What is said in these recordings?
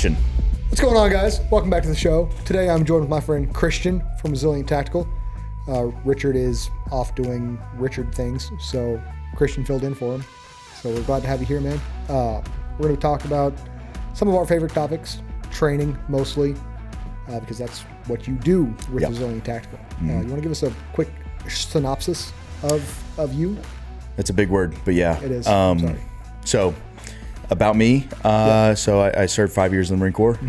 action. What's going on, guys? Welcome back to the show. Today I'm joined with my friend Christian from Resilient Tactical. Richard is off doing Richard things, so Christian filled in for him. So we're glad to have you here, man. We're going to talk about some of our favorite topics, training mostly, because that's what you do with Resilient Tactical. You want to give us a quick synopsis of you? That's a big word, but yeah. It is. Sorry. So, about me, so I served 5 years in the Marine Corps.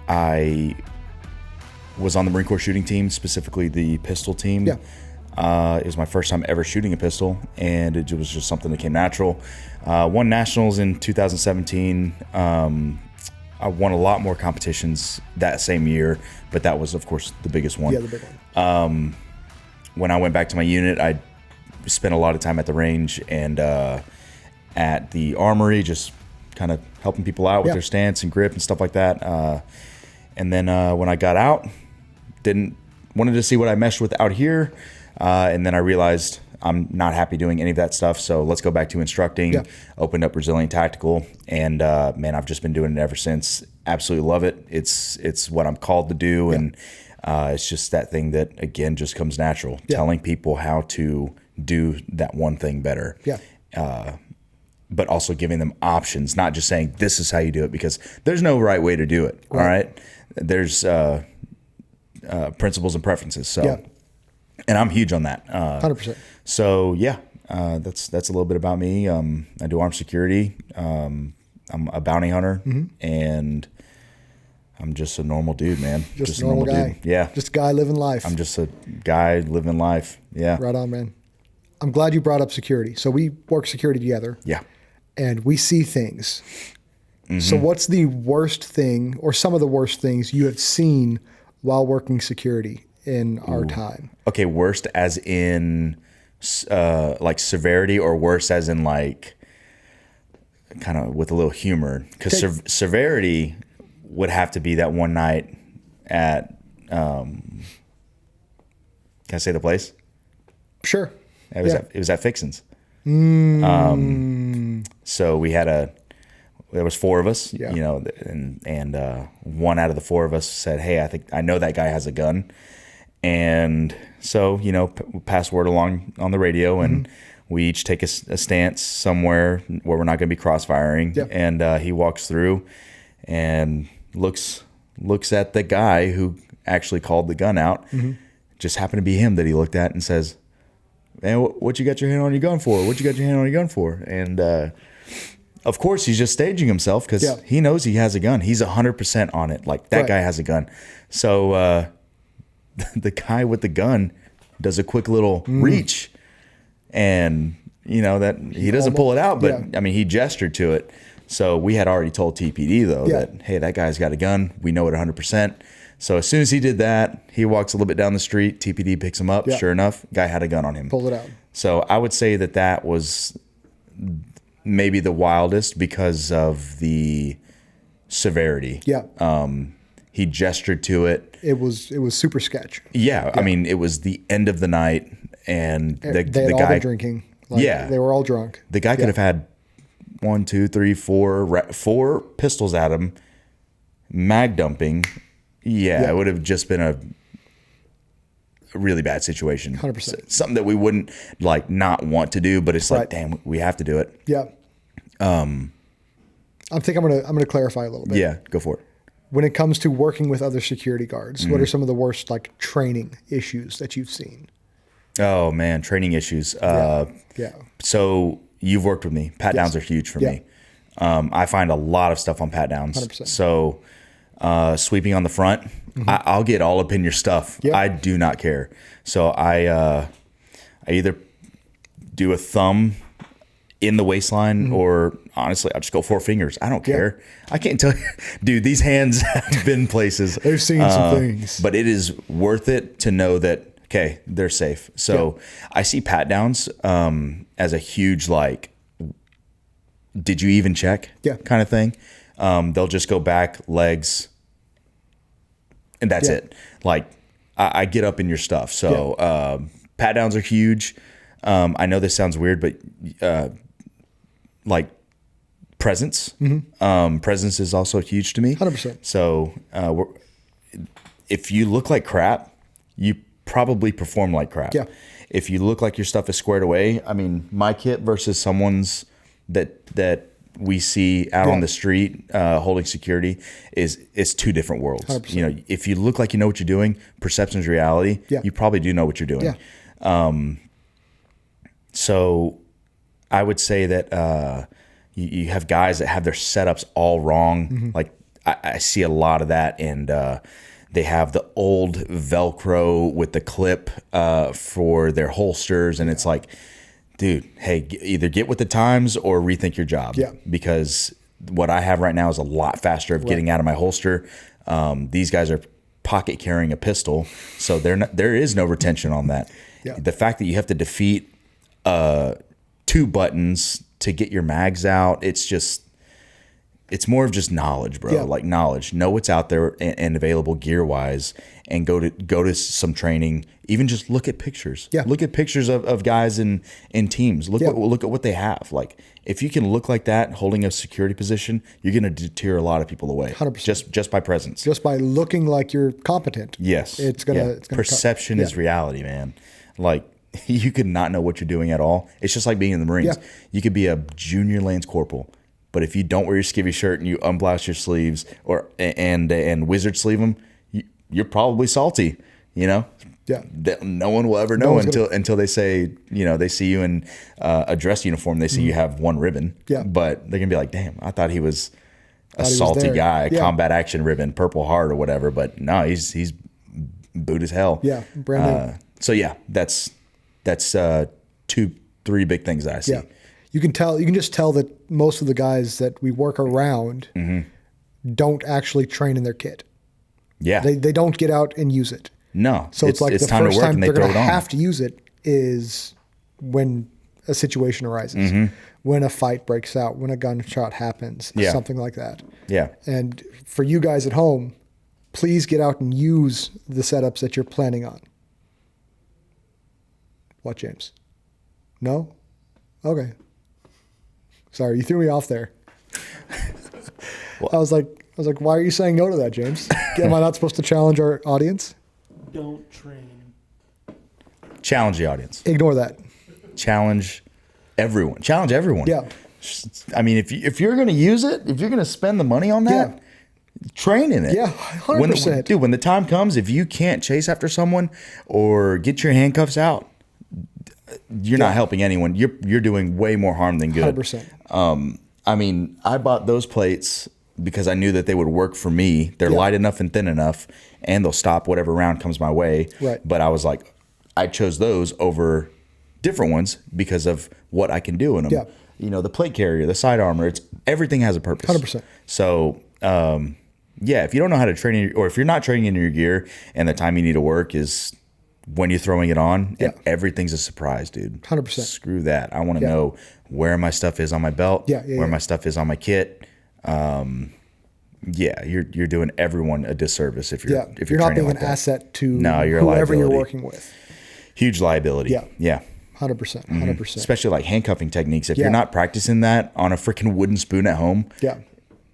I was on the Marine Corps shooting team, specifically the pistol team. It was my first time ever shooting a pistol, and it was just something that came natural. Won nationals in 2017. I won a lot more competitions that same year, but that was, of course, the biggest one. Yeah, the big one. When I went back to my unit, I spent a lot of time at the range and at the armory, just kind of helping people out with their stance and grip and stuff like that. And then when I got out, wanted to see what I meshed with out here. And then I realized I'm not happy doing any of that stuff. So let's go back to instructing. Opened up Resilient Tactical, and man, I've just been doing it ever since. Absolutely love it. It's what I'm called to do, and it's just that thing that, again, just comes natural. Telling people how to do that one thing better. But also giving them options, not just saying this is how you do it, because there's no right way to do it. All right. There's principles and preferences. So, and I'm huge on that. 100%. So that's a little bit about me. I do armed security. I'm a bounty hunter, and I'm just a normal dude, man. Just a normal guy. Dude. Yeah. Just a guy living life. I'm just a guy living life. Yeah. Right on, man. I'm glad you brought up security. So we work security together. Yeah. And we see things. So what's the worst thing, or some of the worst things you have seen while working security in our time? Okay, worst as in like severity, or worse as in like kind of with a little humor? Because severity would have to be that one night at, can I say the place? Sure. It was at Fixin's. So we had there was four of us, you know, and one out of the four of us said, "Hey, I know that guy has a gun." And so, you know, pass word along on the radio, and we each take a stance somewhere where we're not going to be cross-firing. And he walks through and looks at the guy who actually called the gun out. Just happened to be him that he looked at, and says, "Man, what you got your hand on your gun for? What you got your hand on your gun for?" And of course, he's just staging himself, because he knows he has a gun. He's 100% on it. Like, that guy has a gun. So the guy with the gun does a quick little reach, and you know that he doesn't pull it out, but I mean, he gestured to it. So we had already told TPD though that, hey, that guy's got a gun. We know it 100%. So as soon as he did that, he walks a little bit down the street. TPD picks him up. Sure enough, guy had a gun on him. Pulled it out. So I would say that was maybe the wildest because of the severity. He gestured to it. It was super sketch. I mean, it was the end of the night, and they had all been drinking. They were all drunk. The guy could have had 1, 2, 3, 4 pistols at him, mag dumping. It would have just been a really bad situation. 100%. Something that we wouldn't like not want to do, but it's like, damn, we have to do it. I think I'm gonna clarify a little bit. Yeah, go for it. When it comes to working with other security guards, what are some of the worst like training issues that you've seen? Oh man, training issues. So you've worked with me. Pat downs are huge for me. I find a lot of stuff on pat downs. 100%. So sweeping on the front, I'll get all up in your stuff. I do not care. So I either do a thumb in the waistline, or honestly, I'll just go 4 fingers. I don't care. I can't tell you, dude, these hands have been places. They've seen some things. But it is worth it to know that, okay, they're safe. So I see pat downs as a huge, like, did you even check kind of thing. They'll just go back, legs, and that's it. Like, I get up in your stuff. So pat downs are huge. I know this sounds weird, but like presence. Presence is also huge to me. 100%. So if you look like crap, you probably perform like crap. Yeah. If you look like your stuff is squared away, I mean, my kit versus someone's that we see out on the street holding security is two different worlds. 100%. You know, if you look like you know what you're doing, perception is reality. Yeah. You probably do know what you're doing. Yeah. So I would say that you have guys that have their setups all wrong. Like I see a lot of that, and they have the old Velcro with the clip for their holsters, and it's like, dude, hey, either get with the times or rethink your job. Yeah. Because what I have right now is a lot faster of getting out of my holster. These guys are pocket carrying a pistol, so there is no retention on that. Yeah. The fact that you have to defeat 2 buttons to get your mags out, it's more of just knowledge, bro. Yeah. Like knowledge, know what's out there and available gear wise, and go to some training. Even just look at pictures. Yeah. Look at pictures of guys in teams. Look at what they have. Like if you can look like that holding a security position, you're going to deter a lot of people away. 100%. Just by presence. Just by looking like you're competent. Yes. It's gonna perception is reality, man. Like you could not know what you're doing at all. It's just like being in the Marines. Yeah. You could be a junior lance corporal, but if you don't wear your skivvy shirt and you unblouse your sleeves and wizard sleeve them, you're probably salty. You know. Yeah. No one will ever know until they say, they see you in a dress uniform. They see you have one ribbon. Yeah. But they're gonna be like, damn, I thought he was a salty guy, combat action ribbon, Purple Heart or whatever. But no, he's boot as hell. Yeah. Brand new. So yeah, that's 2-3 big things that I see. Yeah. You can just tell that most of the guys that we work around don't actually train in their kit. Yeah. They don't get out and use it. No. So it's like the time first to work time and they they're throw going to it on. have to use it is when a situation arises, when a fight breaks out, when a gunshot happens, something like that. Yeah. And for you guys at home, please get out and use the setups that you're planning on. What, James? No? Okay. Sorry, you threw me off there. Well, I was like, why are you saying no to that, James? Am I not supposed to challenge our audience? Don't train. Challenge the audience. Ignore that. Challenge everyone. Challenge everyone. Yeah. I mean, if you're going to use it, if you're going to spend the money on that, train in it. Yeah, 100%. When the time comes, if you can't chase after someone or get your handcuffs out, you're not helping anyone. You're doing way more harm than good. 100%. I mean, I bought those plates because I knew that they would work for me. They're light enough and thin enough, and they'll stop whatever round comes my way. Right. But I was like, I chose those over different ones because of what I can do in them. Yeah. You know, the plate carrier, the side armor, everything has a purpose. 100%. So, if you don't know how to train, or if you're not training in your gear and the time you need to work is when you're throwing it on, and everything's a surprise, dude. 100%. Screw that. I want to know where my stuff is on my belt, where my stuff is on my kit. You're doing everyone a disservice if you're not being like an that. asset to you're whoever you're liability. working with. Huge liability. Yeah. 100%. 100%. Especially like handcuffing techniques. If you're not practicing that on a freaking wooden spoon at home,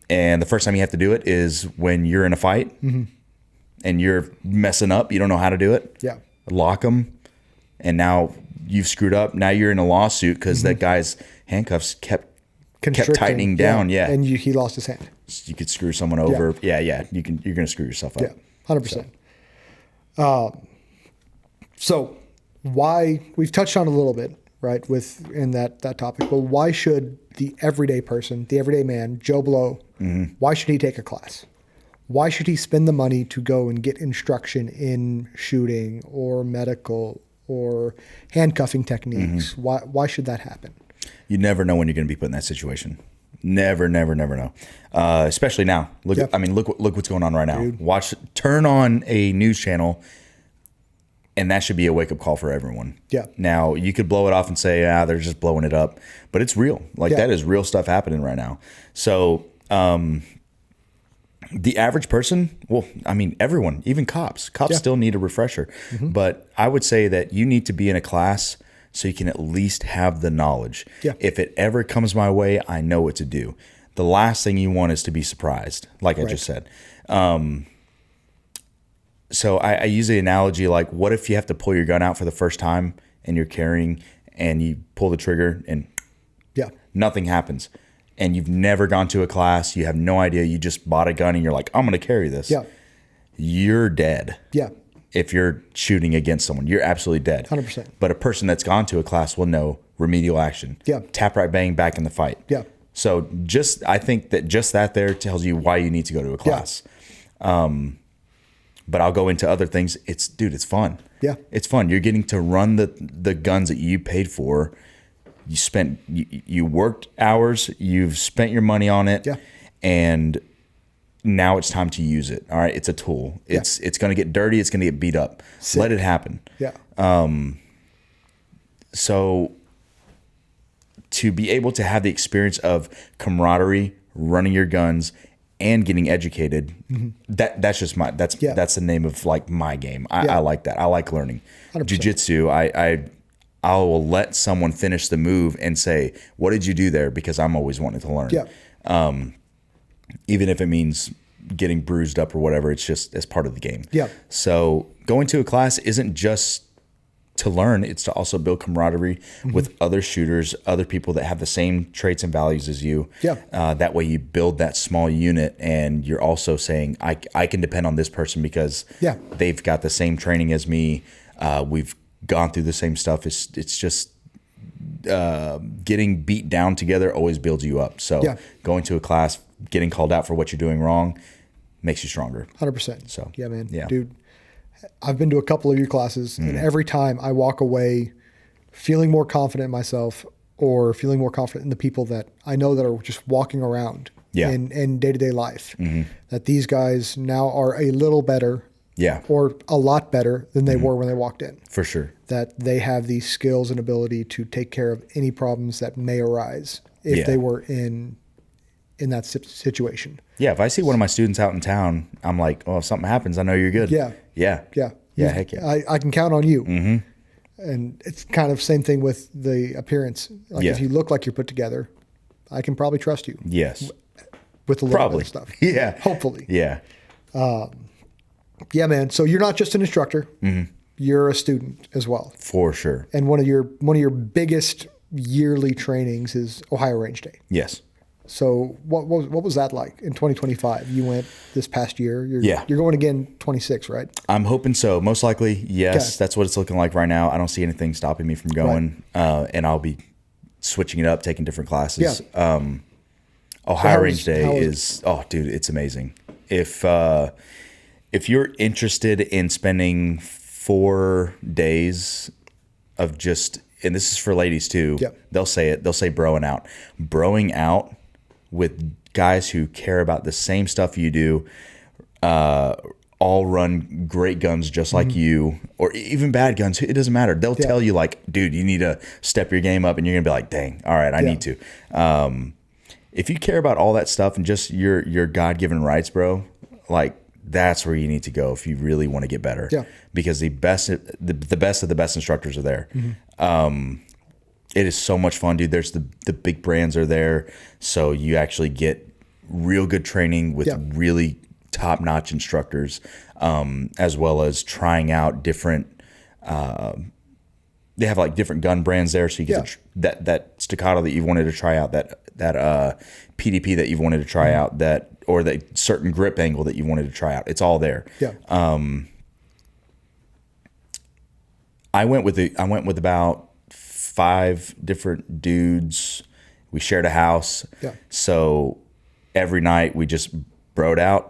and the first time you have to do it is when you're in a fight and you're messing up, you don't know how to do it. Yeah. Lock them, and now you've screwed up. Now you're in a lawsuit because that guy's handcuffs kept tightening down. Yeah. And he lost his hand. You could screw someone over. Yeah. You're going to screw yourself up. Yeah. 100%. So why, we've touched on a little bit, right, in that topic, but why should the everyday person, the everyday man, Joe Blow, why should he take a class? Why should he spend the money to go and get instruction in shooting or medical or handcuffing techniques? Why should that happen? You never know when you're going to be put in that situation. Never know. Especially now. Look what's going on right now. Dude. Turn on a news channel, and that should be a wake up call for everyone. Yeah. Now you could blow it off and say, they're just blowing it up, but it's real. That is real stuff happening right now. So, the average person, everyone, even cops still need a refresher. But I would say that you need to be in a class so you can at least have the knowledge. Yeah. If it ever comes my way, I know what to do. the last thing you want is to be surprised, like I just said. So I use the analogy like, what if you have to pull your gun out for the first time and you're carrying and you pull the trigger and nothing happens, and you've never gone to a class, you have no idea, you just bought a gun and you're like, I'm going to carry this. You're dead. If you're shooting against someone, you're absolutely dead. 100%. But a person that's gone to a class will know remedial action. Tap, right, bang, back in the fight. So I think that just that there tells you why you need to go to a class. But I'll go into other things. It's fun. It's fun. You're getting to run the guns that you paid for. You worked hours, you've spent your money on it, and now it's time to use it. All right, it's a tool. It's going to get dirty. It's going to get beat up. Let it happen. So to be able to have the experience of camaraderie, running your guns, and getting educated, that's just that's the name of like my game. I like that. I like learning. 100%. Jiu-jitsu, I will let someone finish the move and say, what did you do there? Because I'm always wanting to learn. Even if it means getting bruised up or whatever, it's part of the game. So going to a class isn't just to learn, it's to also build camaraderie with other shooters, other people that have the same traits and values as you. That way you build that small unit, and you're also saying, I can depend on this person because they've got the same training as me. We've gone through the same stuff. It's just getting beat down together always builds you up. So going to a class, getting called out for what you're doing wrong makes you stronger. 100%. So yeah, man. Dude, I've been to a couple of your classes, and every time I walk away feeling more confident in myself, or feeling more confident in the people that I know that are just walking around in day-to-day life, that these guys now are a little better or a lot better than they were when they walked in. For sure. That they have these skills and ability to take care of any problems that may arise if they were in that situation. If I see one of my students out in town, I'm like, if something happens, I know you're good. Heck yeah. I can count on you. And it's kind of same thing with the appearance. Like if you look like you're put together, I can probably trust you. With a little bit of stuff. Hopefully. Yeah, man. So you're not just an instructor. You're a student as well. For sure. And one of your biggest yearly trainings is Ohio Range Day. Yes. So what was that like in 2025? You went this past year. You're going again 26, right? I'm hoping so. Most likely, yes. That's what it's looking like right now. I don't see anything stopping me from going, and I'll be switching it up, taking different classes. Ohio Range Day is dude, it's amazing. If you're interested in spending 4 days of just, and this is for ladies too, they'll say broing out. Broing out with guys who care about the same stuff you do, all run great guns just like you, or even bad guns. It doesn't matter. They'll tell you like, dude, you need to step your game up, and you're going to be like, dang, all right, I need to. If you care about all that stuff and just your God-given rights, bro, like, that's where you need to go if you really want to get better. Because the best of the best instructors are there. It is so much fun, dude. There's the big brands are there, so you actually get real good training with really top-notch instructors, as well as trying out different. They have like different gun brands there, so you get that staccato that you've wanted to try out, that PDP that you've wanted to try out, or that certain grip angle that you wanted to try out. It's all there. I went with about 5 different dudes. We shared a house. So every night we just broed out,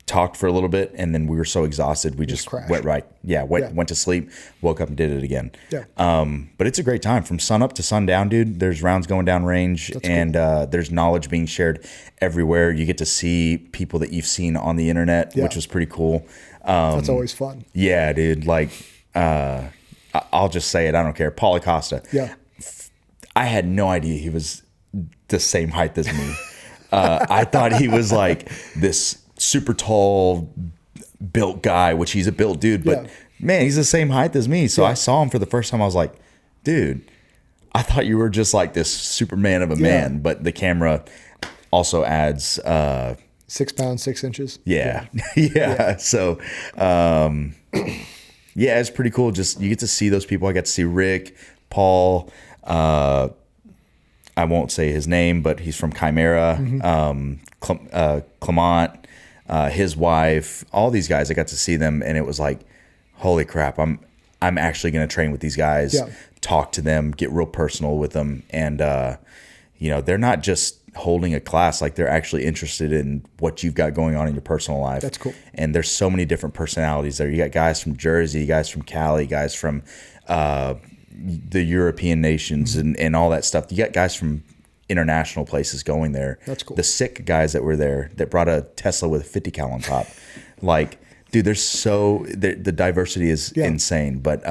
talked for a little bit, and then we were so exhausted we just went went to sleep, woke up and did it again. But it's a great time from sun up to sundown, dude. There's rounds going down range. That's and cool. There's knowledge being shared everywhere. You get to see people that you've seen on the internet, which was pretty cool. That's always fun. Yeah, dude. Like, I'll just say it. I don't care. Paul Acosta. I had no idea he was the same height as me. I thought he was like this super tall built guy, which he's a built dude, but man, he's the same height as me. So I saw him for the first time. I was like, dude, I thought you were just like this Superman of a man, but the camera, also adds 6 pounds, 6 inches. Yeah. Yeah. So, yeah, it's pretty cool. Just you get to see those people. I got to see Rick, Paul. I won't say his name, but he's from Chimera. Clement, his wife, all these guys. I got to see them, and it was like, holy crap! I'm actually going to train with these guys. Yeah. Talk to them, get real personal with them, and they're not just holding a class, like they're actually interested in what you've got going on in your personal life. That's cool. And there's so many different personalities there. You got guys from Jersey, guys from Cali, guys from the European nations and all that stuff. You got guys from international places going there. That's cool. The sick guys that were there that brought a Tesla with a 50 cal on top. Like, dude, the diversity is insane, but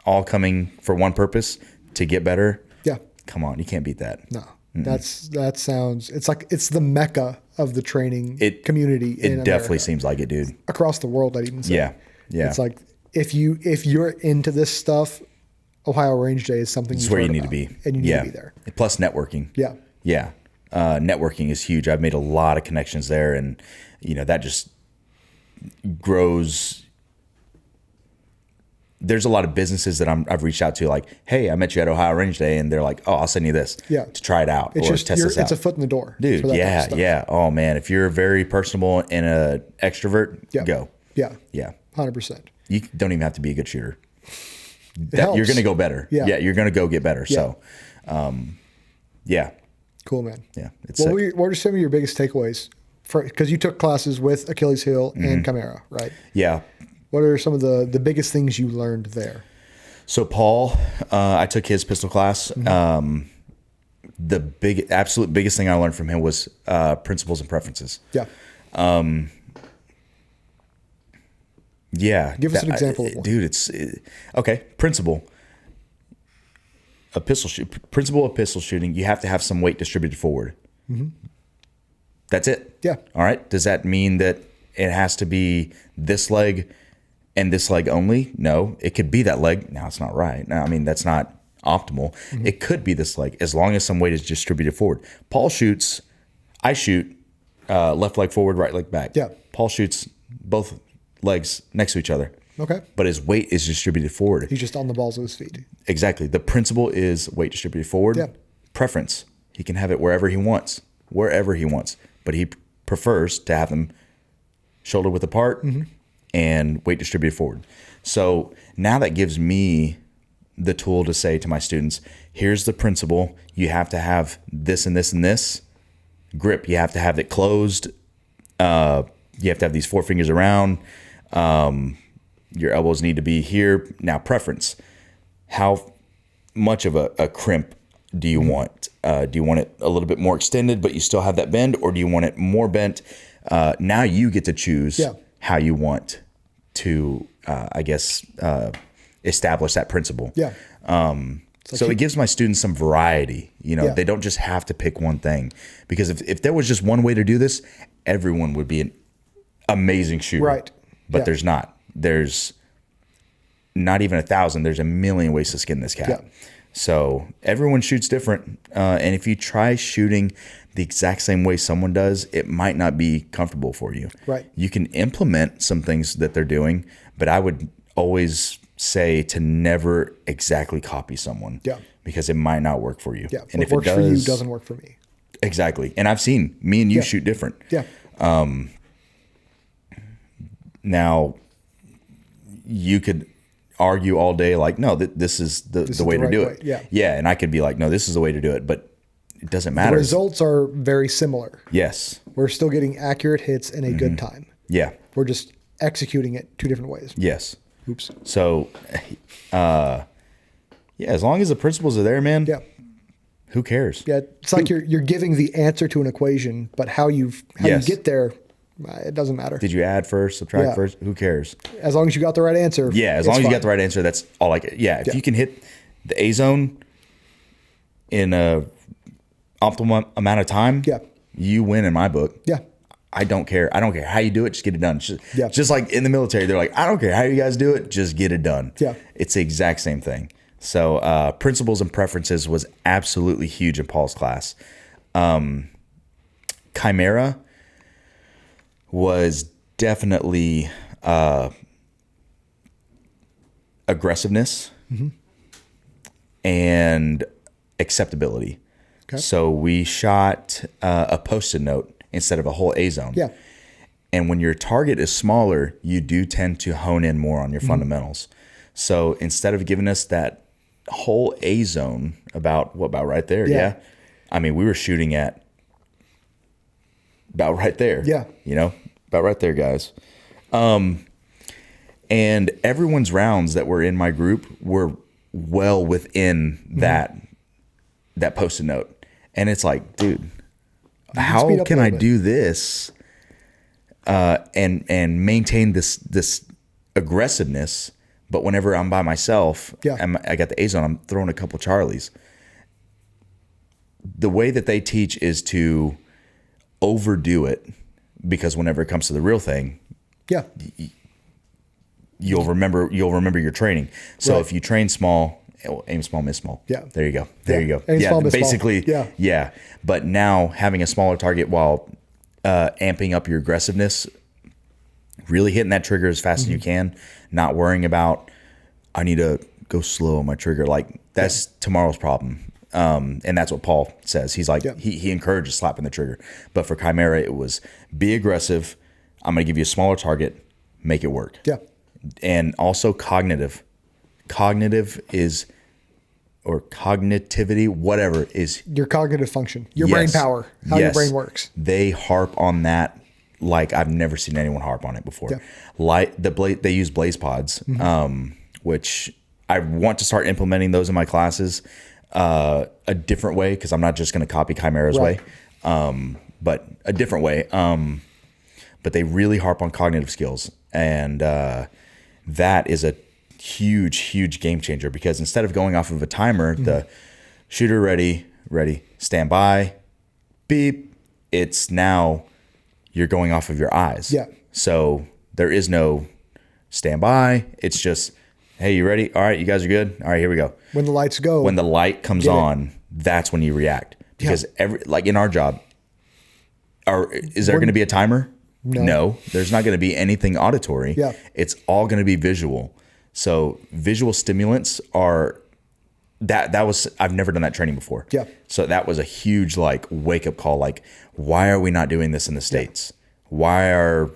all coming for one purpose, to get better. Yeah. Come on, you can't beat that. No. That sounds, it's like it's the mecca of the training community. It definitely seems like it, dude. Across the world, I'd even say. Yeah. Yeah. It's like if you're into this stuff, Ohio Range Day is something it's where you need to be. And you need to be there. Plus networking. Yeah. Yeah. Networking is huge. I've made a lot of connections there, and that just grows. There's a lot of businesses that I've reached out to, like, hey, I met you at Ohio Range Day, and they're like, oh, I'll send you this to try it out, it's or just, test this out. It's a foot in the door, dude. Yeah, yeah. Oh man, if you're very personable and an extrovert, go. Yeah, 100%. You don't even have to be a good shooter. You're going to go better. Yeah, you're going to go get better. Yeah. So, yeah. Cool, man. Yeah. What are some of your biggest takeaways? Because you took classes with Achilles Heel and Chimera, right? Yeah. What are some of the biggest things you learned there? So Paul, I took his pistol class. The absolute biggest thing I learned from him was principles and preferences. Yeah. Yeah. Give us an example of one. Dude, okay. Principle of pistol shooting, you have to have some weight distributed forward. That's it. Yeah. All right. Does that mean that it has to be this leg and this leg only? No, it could be that leg. No, it's not right. No, I mean, that's not optimal. It could be this leg, as long as some weight is distributed forward. I shoot left leg forward, right leg back. Yeah. Paul shoots both legs next to each other. Okay. But his weight is distributed forward. He's just on the balls of his feet. Exactly. The principle is weight distributed forward. Yeah. Preference. He can have it wherever he wants. But he prefers to have them shoulder width apart and weight distributed forward. So now that gives me the tool to say to my students, here's the principle. You have to have this and this and this. Grip, you have to have it closed. You have to have these 4 fingers around. Your elbows need to be here. Now, preference. How much of a crimp do you want? Do you want it a little bit more extended, but you still have that bend, or do you want it more bent? Now you get to choose how you want to, establish that principle. Yeah. So it gives my students some variety. They don't just have to pick one thing, because if there was just one way to do this, everyone would be an amazing shooter. Right. But there's not. There's not even 1,000. There's a million ways to skin this cat. Yeah. So everyone shoots different. And if you try shooting the exact same way someone does, it might not be comfortable for you. Right. You can implement some things that they're doing, but I would always say to never exactly copy someone. Yeah. Because it might not work for you. Yeah. And what works for you doesn't work for me. Exactly. And I've seen me and you shoot different. Yeah. Now, you could argue all day like, no, this is the way to do it. Yeah. Yeah. And I could be like, no, this is the way to do it. But it doesn't matter. The results are very similar. Yes. We're still getting accurate hits in a good time. Yeah. We're just executing it 2 different ways. Yes. Oops. So, as long as the principles are there, man. Yeah. Who cares? Yeah. It's like you're giving the answer to an equation, but how you get there, it doesn't matter. Did you add first, subtract first? Who cares? As long as you got the right answer. Yeah, as long as you got the right answer, that's all I get. Yeah, if you can hit the A zone in a optimal amount of time, you win in my book. Yeah. I don't care. I don't care how you do it. Just get it done. Just like in the military, they're like, I don't care how you guys do it. Just get it done. Yeah. It's the exact same thing. So principles and preferences was absolutely huge in Paul's class. Chimera was definitely aggressiveness and acceptability. Okay. So we shot a Post-it note instead of a whole A zone. Yeah. And when your target is smaller, you do tend to hone in more on your fundamentals. So instead of giving us that whole A zone about right there. Yeah. I mean, we were shooting at about right there. Yeah. You know, about right there, guys. And everyone's rounds that were in my group were well within that Post-it note. And it's like, dude, how can I do this and maintain this aggressiveness? But whenever I'm by myself, I got the A zone, I'm throwing a couple Charlies. The way that they teach is to overdo it, because whenever it comes to the real thing, you'll remember your training. So if you train small, aim small, miss small. Yeah. There you go. There you go. Aim small, miss basically. Small. Yeah. But now having a smaller target while amping up your aggressiveness, really hitting that trigger as fast as you can, not worrying about, I need to go slow on my trigger. Like, that's tomorrow's problem. And that's what Paul says. He's like, he encourages slapping the trigger. But for Chimera, it was be aggressive. I'm going to give you a smaller target, make it work. Yeah. And also cognitive. Cognitive is, or cognitivity, whatever is. Your cognitive function, your brain power, how your brain works. They harp on that like I've never seen anyone harp on it before. They use blaze pods, which I want to start implementing those in my classes a different way, because I'm not just going to copy Chimera's way, but a different way. But they really harp on cognitive skills, and that is a huge game changer, because instead of going off of a timer, the shooter ready, stand by, beep, it's now you're going off of your eyes. Yeah. So there is no stand by. It's just, hey, you ready? All right, you guys are good. All right, here we go. When the lights go. When the light comes on, that's when you react. Because like in our job, is there going to be a timer? No. There's not going to be anything auditory. Yeah. It's all going to be visual. So visual stimulants are that was, I've never done that training before. Yeah. So that was a huge like wake up call. Like, why are we not doing this in the States? Why are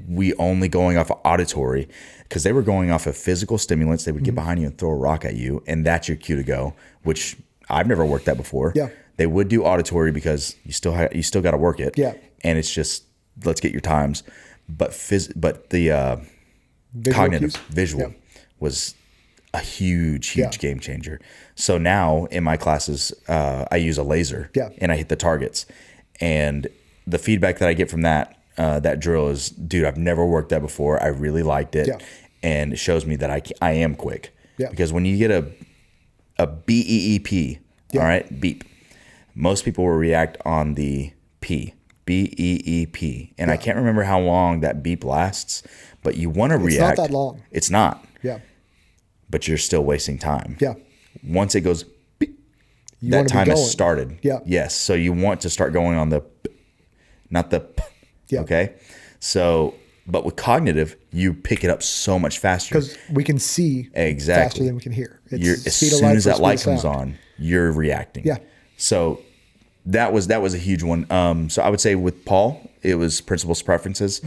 we only going off of auditory? Because they were going off of physical stimulants. They would get behind you and throw a rock at you, and that's your cue to go, which I've never worked that before. Yeah. They would do auditory because you still got to work it. Yeah. And it's just, let's get your times. But the cognitive visual was a huge game changer. So now in my classes, I use a laser and I hit the targets, and the feedback that I get from that drill is, dude, I've never worked that before. I really liked it. And it shows me that I am quick. Because when you get a BEEP, all right, beep, most people will react on the P, BEEP. And I can't remember how long that beep lasts, but you want to react. It's not that long. It's not. Yeah. But you're still wasting time. Yeah. Once it goes beep, that time has started. Yeah. Yes. So you want to start going on the, not the P. Yeah. Okay. So, but with cognitive, you pick it up so much faster. Because we can see faster than we can hear. It's as soon as that light comes on, you're reacting. Yeah. So that was a huge one. So I would say with Paul, it was principles, preferences.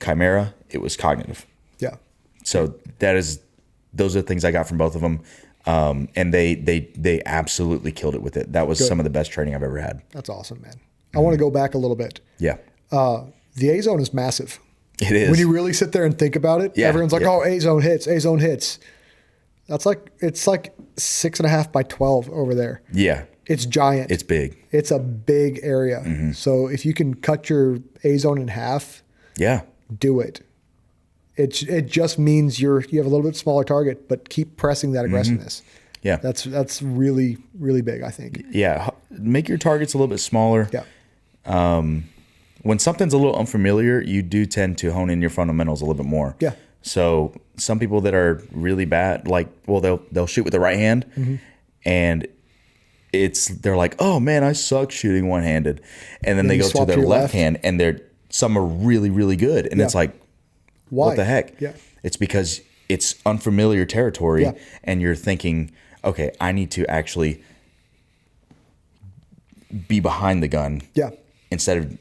Chimera, it was cognitive. Yeah. So those are the things I got from both of them. And they absolutely killed it with it. That was some of the best training I've ever had. That's awesome, man. I want to go back a little bit. Yeah. The A zone is massive. It is. When you really sit there and think about it, everyone's like, oh, A zone hits, A zone hits. It's like 6.5 by 12 over there. Yeah. It's giant. It's big. It's a big area. So if you can cut your A zone in half, do it. It just means you have a little bit smaller target, but keep pressing that aggressiveness. Yeah. That's really, really big, I think. Yeah. Make your targets a little bit smaller. Yeah. When something's a little unfamiliar, you do tend to hone in your fundamentals a little bit more. Yeah. So some people that are really bad, like, well, they'll shoot with the right hand, and they're like, oh man, I suck shooting one-handed. And then they go to their left hand and some are really, really good. And it's like, why? What the heck? Yeah. It's because it's unfamiliar territory and you're thinking, okay, I need to actually be behind the gun. Yeah. Instead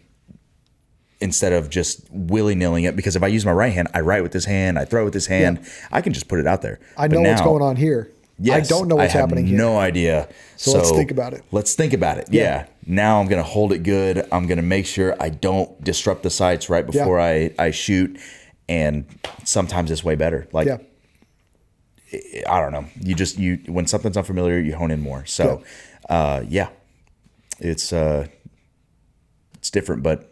of just willy-nilly it, because if I use my right hand, I write with this hand, I throw with this hand, I can just put it out there. I know what's going on here. Yes, I don't know what's happening here. No idea. So let's think about it. Let's think about it. Yeah. Now I'm going to hold it good. I'm going to make sure I don't disrupt the sights right before I shoot. And sometimes it's way better. Like, I don't know. When something's unfamiliar, you hone in more. So, it's different, but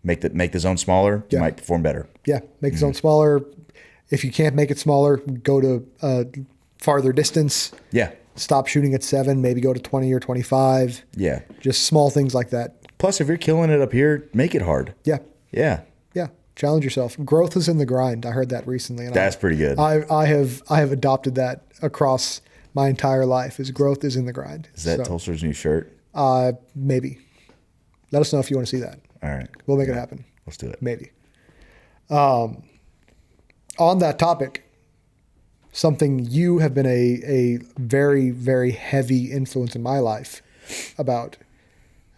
make the zone smaller. You might perform better. Yeah. Make the zone smaller. If you can't make it smaller, go to farther distance. Yeah. Stop shooting at 7, maybe go to 20 or 25. Yeah. Just small things like that. Plus, if you're killing it up here, make it hard. Yeah. Yeah. Yeah. Challenge yourself. Growth is in the grind. I heard that recently. And that's pretty good. I have adopted that across my entire life. Is growth is in the grind. Is that Tulster's new shirt? Maybe. Let us know if you want to see that. All right. We'll make it happen. Let's do it. Maybe. On that topic, something you have been a very, very heavy influence in my life about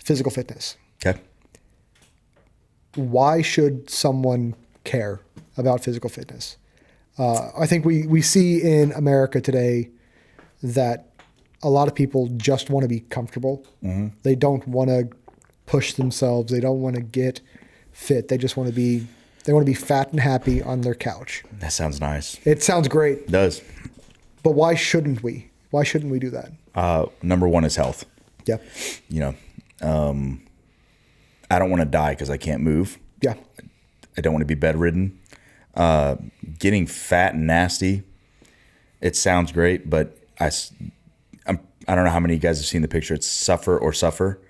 physical fitness. Okay. Why should someone care about physical fitness? I think we see in America today that a lot of people just want to be comfortable. Mm-hmm. They don't want to push themselves. They don't want to get fit. They just want to be fat and happy on their couch. That sounds nice. It sounds great. It does. But why shouldn't we? Why shouldn't we do that? Number one is health. Yeah. I don't want to die because I can't move. Yeah. I don't want to be bedridden. Getting fat and nasty, it sounds great, but I don't know how many of you guys have seen the picture. It's suffer or suffer.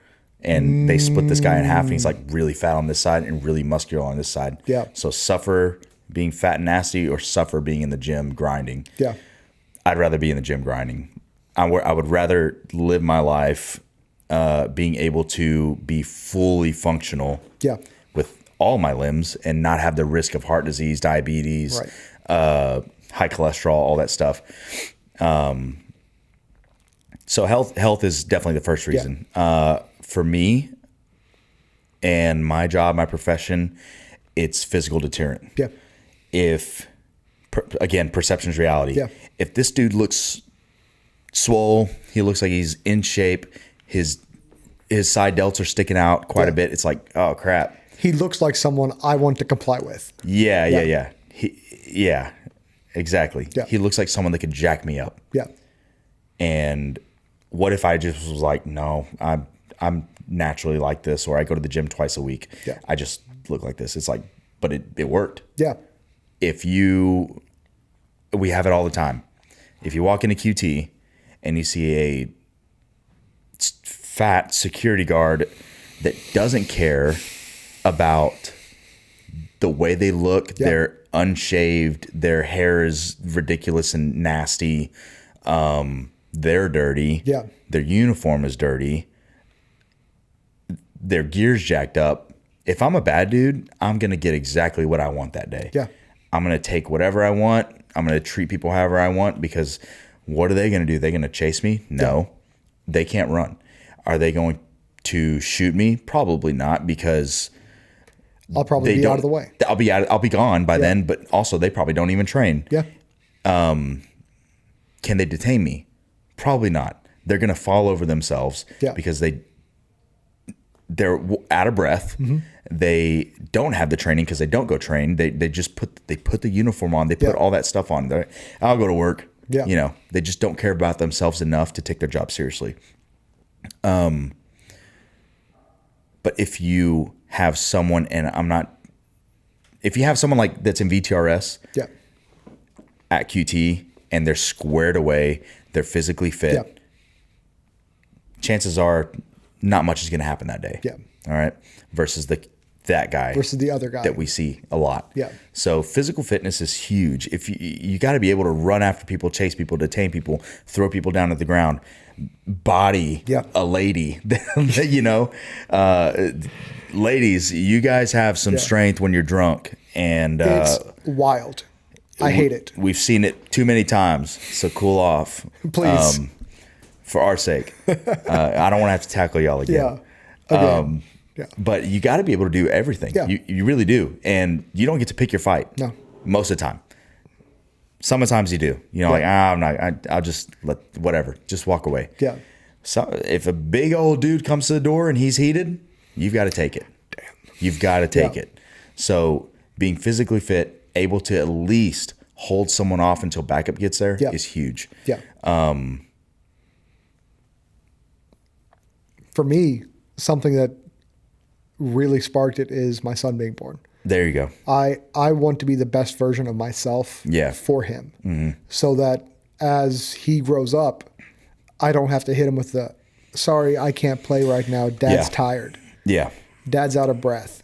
And they split this guy in half, and he's like really fat on this side and really muscular on this side. Yeah. So suffer being fat and nasty, or suffer being in the gym grinding. Yeah. I'd rather be in the gym grinding. I would rather live my life being able to be fully functional. Yeah. With all my limbs and not have the risk of heart disease, diabetes, high cholesterol, all that stuff. So health is definitely the first reason. Yeah. For me and my job, my profession, it's physical deterrent. Yeah. Again, perception's reality. Yeah. If this dude looks swole, he looks like he's in shape, his side delts are sticking out quite a bit. It's like, oh crap. He looks like someone I want to comply with. Yeah. Exactly. Yeah. He looks like someone that could jack me up. Yeah. And what if I just was like, no, I'm naturally like this, or I go to the gym twice a week. Yeah. I just look like this. It's like, but it worked. Yeah. We have it all the time. If you walk into QT and you see a fat security guard that doesn't care about the way they look, they're unshaved, their hair is ridiculous and nasty, they're dirty, their uniform is dirty, their gear's jacked up. If I'm a bad dude, I'm going to get exactly what I want that day. Yeah. I'm going to take whatever I want. I'm going to treat people however I want, because what are they going to do? They're going to chase me? No. They can't run. Are they going to shoot me? Probably not, because I'll probably be out of the way. I'll be gone by then, but also they probably don't even train. Yeah. Can they detain me? Probably not. They're going to fall over themselves because they're out of breath. Mm-hmm. They don't have the training because they don't go train. They just put the uniform on. They put all that stuff on. I'll go to work. Yeah. They just don't care about themselves enough to take their job seriously. But if you have someone, if you have someone like that's in VTRS at QT and they're squared away, they're physically fit, chances are not much is going to happen that day. Yeah. All right. Versus the that guy versus the other guy that we see a lot. Yeah. So physical fitness is huge. If you got to be able to run after people, chase people, detain people, throw people down at the ground, body a lady, ladies, you guys have some strength when you're drunk, and it's wild. I hate it. We've seen it too many times. So cool off, please. For our sake. I don't want to have to tackle y'all again. But you got to be able to do everything. Yeah. You really do. And you don't get to pick your fight. No. Most of the time. Sometimes you do. I'm not, I'll just whatever. Just walk away. Yeah. So if a big old dude comes to the door and he's heated, you've got to take it. Damn. You've got to take it. So being physically fit, able to at least hold someone off until backup gets there is huge. Yeah. For me, something that really sparked it is my son being born. There you go. I want to be the best version of myself for him, so that as he grows up, I don't have to hit him with the, sorry, I can't play right now. Dad's tired. Yeah. Dad's out of breath.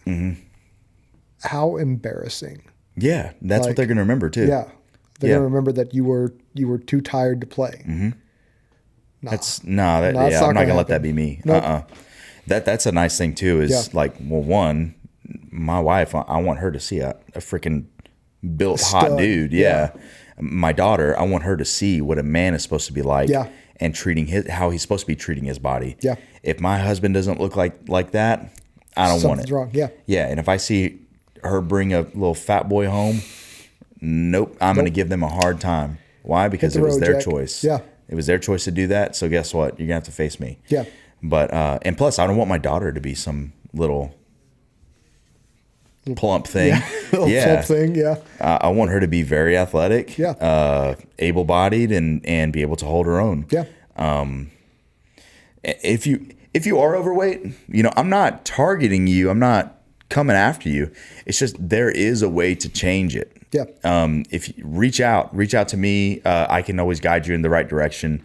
How embarrassing. Yeah. That's what they're going to remember too. Yeah. They're going to remember that you were too tired to play. I'm not going to let that be me. Nope. That's a nice thing too, is one, my wife, I want her to see a freaking built hot dude. Yeah. My daughter, I want her to see what a man is supposed to be like and treating how he's supposed to be treating his body. Yeah. If my husband doesn't look like that, I don't want it. Something's wrong. Yeah. Yeah. And if I see her bring a little fat boy home, nope. I'm going to give them a hard time. Why? Because it was their choice. Yeah. It was their choice to do that. So guess what? You're going to have to face me. Yeah. But, and plus I don't want my daughter to be some little plump thing. Plump thing. Yeah. I want her to be very athletic, able-bodied and be able to hold her own. Yeah. If you are overweight, I'm not targeting you. I'm not coming after you. It's just, there is a way to change it. Yeah. If you reach out to me, I can always guide you in the right direction.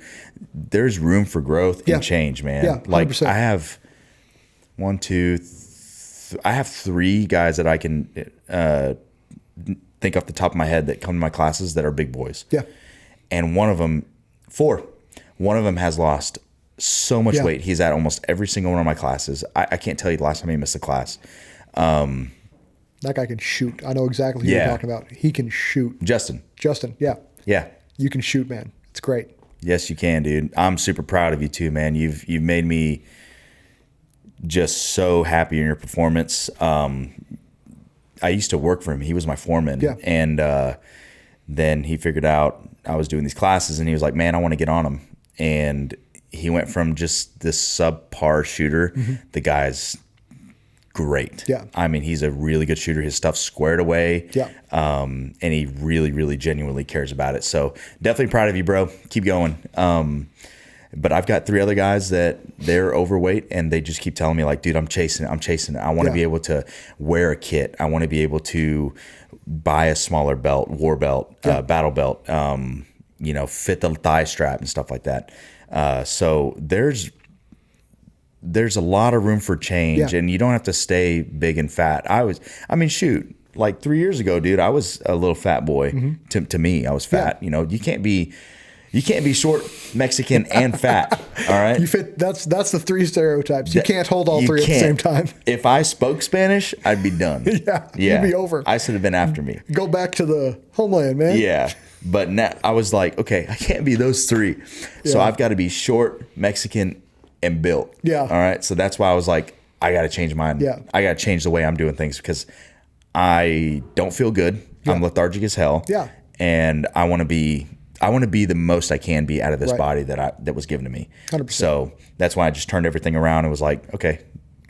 There's room for growth and change, man. Yeah, 100%. I have I have 3 guys that I can think off the top of my head that come to my classes that are big boys. Yeah. And 4. One of them has lost so much weight. He's at almost every single one of my classes. I can't tell you the last time he missed a class. That guy can shoot. I know exactly who you're talking about. He can shoot. Justin. Yeah. Yeah. You can shoot, man. It's great. Yes, you can, dude. I'm super proud of you too, man. You've made me just so happy in your performance. I used to work for him. He was my foreman. Yeah. And then he figured out I was doing these classes, and he was like, man, I want to get on them. And he went from just this subpar shooter. The guy's great. Yeah. I mean, he's a really good shooter. His stuff's squared away. Yeah. And he really, really genuinely cares about it. So definitely proud of you, bro. Keep going. But I've got 3 other guys that they're overweight, and they just keep telling me like, dude, I'm chasing it. I want to be able to wear a kit. I want to be able to buy a smaller belt, war belt, battle belt, fit the thigh strap and stuff like that. So there's a lot of room for change, and you don't have to stay big and fat. Shoot, like 3 years ago, dude, I was a little fat boy. To me, I was fat. You can't be short, Mexican, and fat. All right. You fit. That's the 3 stereotypes. You can't hold all 3 at the same time. If I spoke Spanish, I'd be done. You'd be over. ICE would have been after me. Go back to the homeland, man. Yeah. But now I was like, okay, I can't be those 3. So I've got to be short, Mexican, and built. Yeah. All right. So that's why I was like, I got to change mine. Yeah. I got to change the way I'm doing things because I don't feel good. I'm lethargic as hell. Yeah. And I want to be the most I can be out of this body that was given to me. 100%. So that's why I just turned everything around and was like, okay,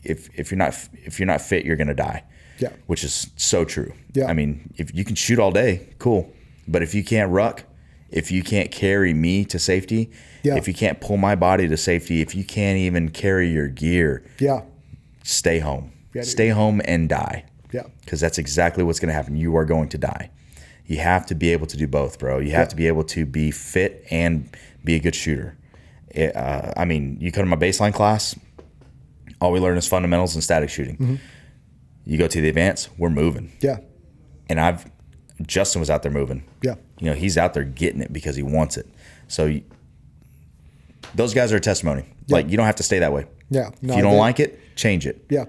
if you're not fit, you're gonna die. Yeah. Which is so true. Yeah. I mean, if you can shoot all day, cool. But if you can't ruck, if you can't carry me to safety, if you can't pull my body to safety, if you can't even carry your gear, stay home. Stay home and die. Yeah. Because that's exactly what's gonna happen. You are going to die. You have to be able to do both, bro. You have to be able to be fit and be a good shooter. You come to my baseline class, all we learn is fundamentals and static shooting. You go to the advance, we're moving. Yeah. And Justin was out there moving. Yeah. You know, he's out there getting it because he wants it. So those guys are a testimony. Yeah. Like, you don't have to stay that way. Yeah. No, if you don't like it, change it. Yeah.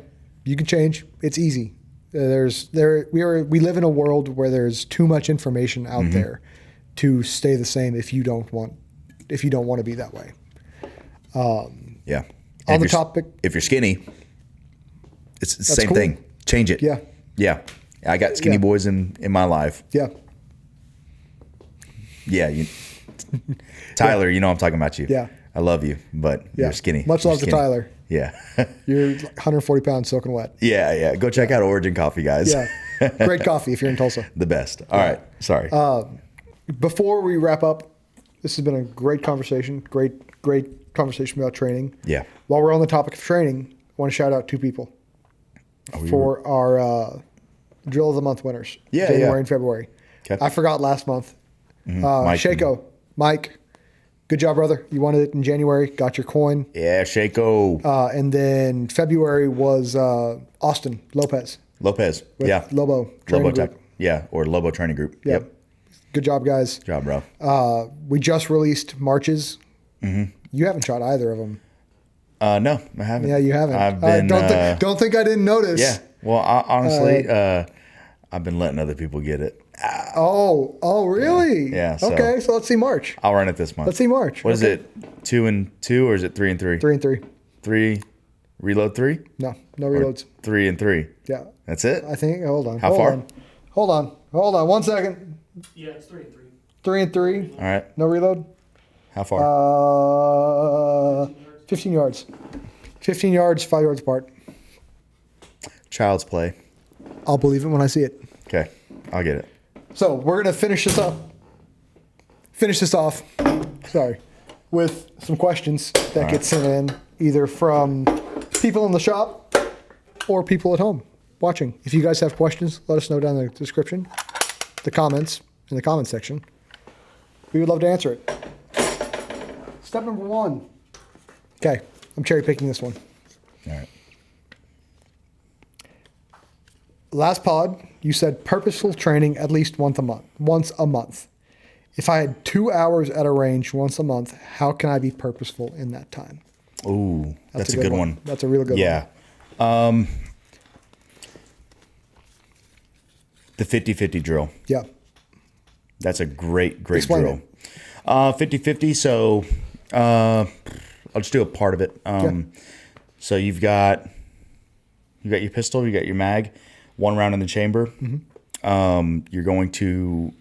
You can change. It's easy. We live in a world where there's too much information out there to stay the same if you don't want to be that way. Yeah. On the topic, if you're skinny, it's the same cool. thing. Change it. Yeah. Yeah. I got skinny boys in my life. Yeah. Yeah. Tyler, you know I'm talking about you. Yeah. I love you, but you're skinny. Much love to Tyler. Yeah. You're 140 pounds soaking wet. Yeah, yeah. Go check out Origin Coffee, guys. Yeah. Great coffee if you're in Tulsa. The best. All right. Sorry. Before we wrap up, this has been a great conversation. Great conversation about training. Yeah. While we're on the topic of training, I want to shout out two people for our Drill of the Month winners. Yeah, January and February. Okay. I forgot last month. Mike. Shako, Mike, good job, brother. You won it in January. Got your coin. Yeah, Shako. And then February was Austin Lopez. Lopez. Yeah. Lobo Training Group. Tech. Yeah, or Lobo Training Group. Yeah. Yep. Good job, guys. Good job, bro. We just released Marches. You haven't shot either of them. No, I haven't. Yeah, you haven't. I've been, don't think I didn't notice. Yeah. Well, honestly, I've been letting other people get it. Oh, really? Yeah. Okay, so let's see March. I'll run it this month. Let's see March. What is it? 2 and 2, or is it 3 and 3? 3 and 3. 3. Reload 3? No reloads. 3 and 3. Yeah. That's it? I think. Hold on. How far? Hold on. 1 second. Yeah, it's 3 and 3. 3 and 3. All right. No reload. How far? 15 yards. 15 yards, 5 yards apart. Child's play. I'll believe it when I see it. Okay. I'll get it. So we're gonna finish this off. Sorry, with some questions that get sent in either from people in the shop or people at home watching. If you guys have questions, let us know down in the description, the comments in the comment section. We would love to answer it. Step number 1. Okay, I'm cherry picking this one. All right. Last pod, you said purposeful training at least once a month. If I had 2 hours at a range once a month, how can I be purposeful in that time? Ooh, that's a good one. That's a real good one. Yeah. The 50-50 drill. Yeah. That's a great Explain drill. 50-50, so I'll just do a part of it. So you've got your pistol, you got your mag, 1 round in the chamber. You're going to,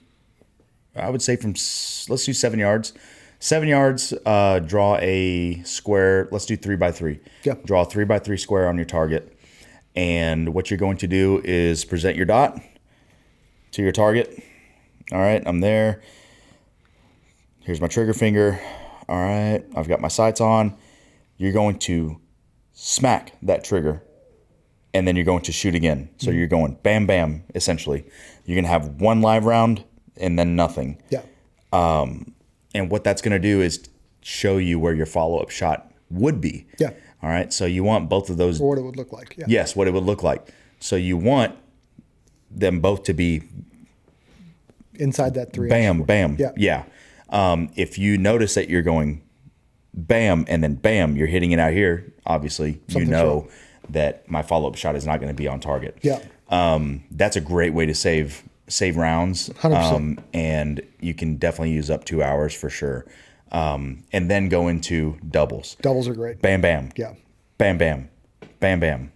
I would say let's do 7 yards. 7 yards, draw a square. Let's do 3x3. Yeah. Draw a 3x3 square on your target. And what you're going to do is present your dot to your target. All right, I'm there. Here's my trigger finger. All right, I've got my sights on. You're going to smack that trigger, and then you're going to shoot again. So you're going bam, bam, essentially. You're going to have 1 live round and then nothing. Yeah. And what that's going to do is show you where your follow-up shot would be. Yeah. All right, so you want both of those. Or what it would look like. Yeah. Yes, what it would look like. So you want them both to be Inside that 3. bam, bam. Yeah. Yeah. If you notice that you're going bam and then bam, you're hitting it out here, obviously Something's you know wrong. that my follow-up shot is not going to be on target. Yeah. That's a great way to save rounds. 100%. And you can definitely use up 2 hours for sure. And then go into doubles. Doubles are great. Bam, bam. Yeah. Bam, bam. Bam, bam.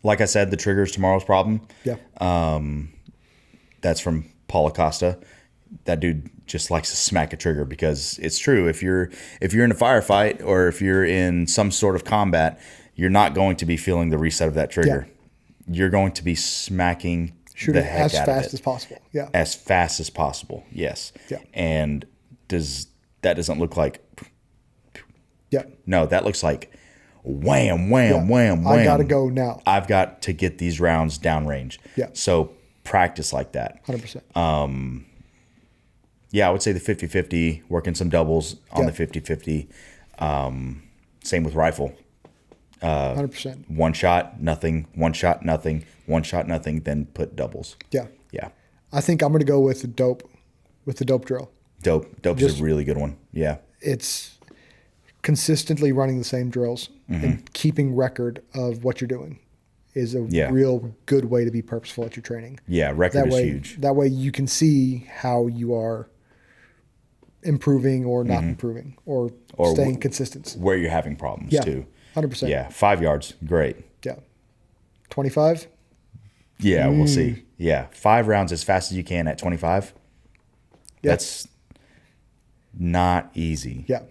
Like I said, the trigger is tomorrow's problem. Yeah. That's from Paul Acosta. That dude just likes to smack a trigger because it's true. If you're in a firefight or if you're in some sort of combat, you're not going to be feeling the reset of that trigger. Yeah. You're going to be smacking Shooting the heck as out fast of it. as possible. Yeah. As fast as possible. Yes. Yeah. And that doesn't look like, Yeah. no, that looks like wham, wham, wham, wham. I got to go now. I've got to get these rounds downrange. Yeah. So practice like that. 100%. Yeah, I would say the 50-50, working some doubles on Yeah. the 50-50. Same with rifle. 100%. One shot, nothing. One shot, nothing. One shot, nothing. Then put doubles. Yeah. Yeah. I think I'm going to go with the dope drill. Dope is a really good one. Yeah. It's consistently running the same drills and keeping record of what you're doing is a real good way to be purposeful at your training. Yeah, record is huge. That way you can see how you are improving or not improving or staying consistent. Where you're having problems too. 100%. Yeah, 5 yards, great. Yeah. 25? Yeah, we'll see. Yeah, 5 rounds as fast as you can at 25. That's not easy. Yeah.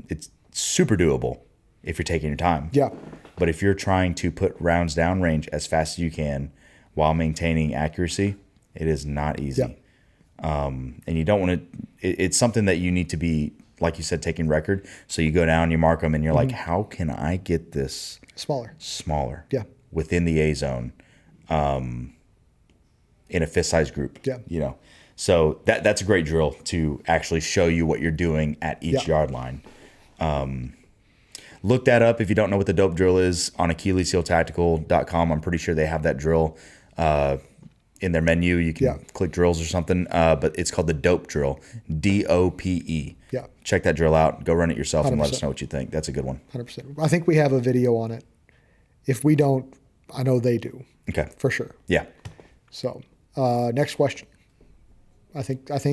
It's super doable if you're taking your time. Yeah. But if you're trying to put rounds down range as fast as you can while maintaining accuracy, it is not easy. Yeah. And you don't want to, it's something that you need to be, like you said, taking record. So you go down, you mark them, and you're like, how can I get this smaller? Yeah. Within the A zone, in a fist size group. Yeah. You know, so that's a great drill to actually show you what you're doing at each yard line. Look that up if you don't know what the dope drill is on AchillesHeelTactical.com. I'm pretty sure they have that drill in their menu. You can click drills or something, but it's called the dope drill, DOPE. Yeah. Check that drill out. Go run it yourself 100%. And let us know what you think. That's a good one. 100%. I think we have a video on it. If we don't, I know they do. Okay. For sure. Yeah. So, next question. I think that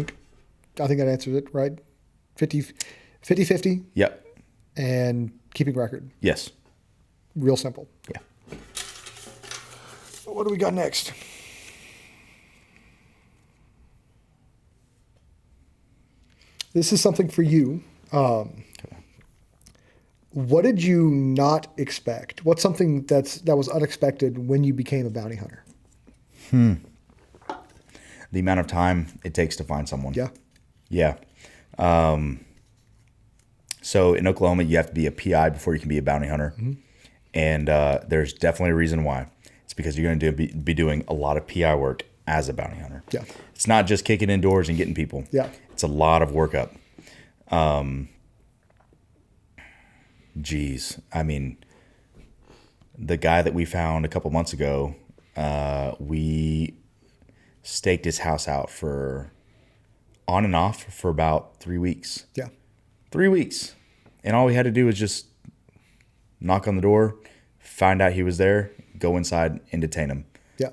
answers it, right? 50-50. Yep. And keeping record. Yes. Real simple. Yeah. What do we got next? This is something for you. What did you not expect? What's something that was unexpected when you became a bounty hunter? The amount of time it takes to find someone. Yeah. Yeah. So in Oklahoma, you have to be a PI before you can be a bounty hunter. And there's definitely a reason why. It's because you're going to be doing a lot of PI work as a bounty hunter. Yeah. It's not just kicking in doors and getting people. Yeah. It's a lot of workup. Geez. I mean, the guy that we found a couple months ago, we staked his house out for on and off for about 3 weeks. Yeah. 3 weeks. And all we had to do was just knock on the door, find out he was there, go inside and detain him. Yeah.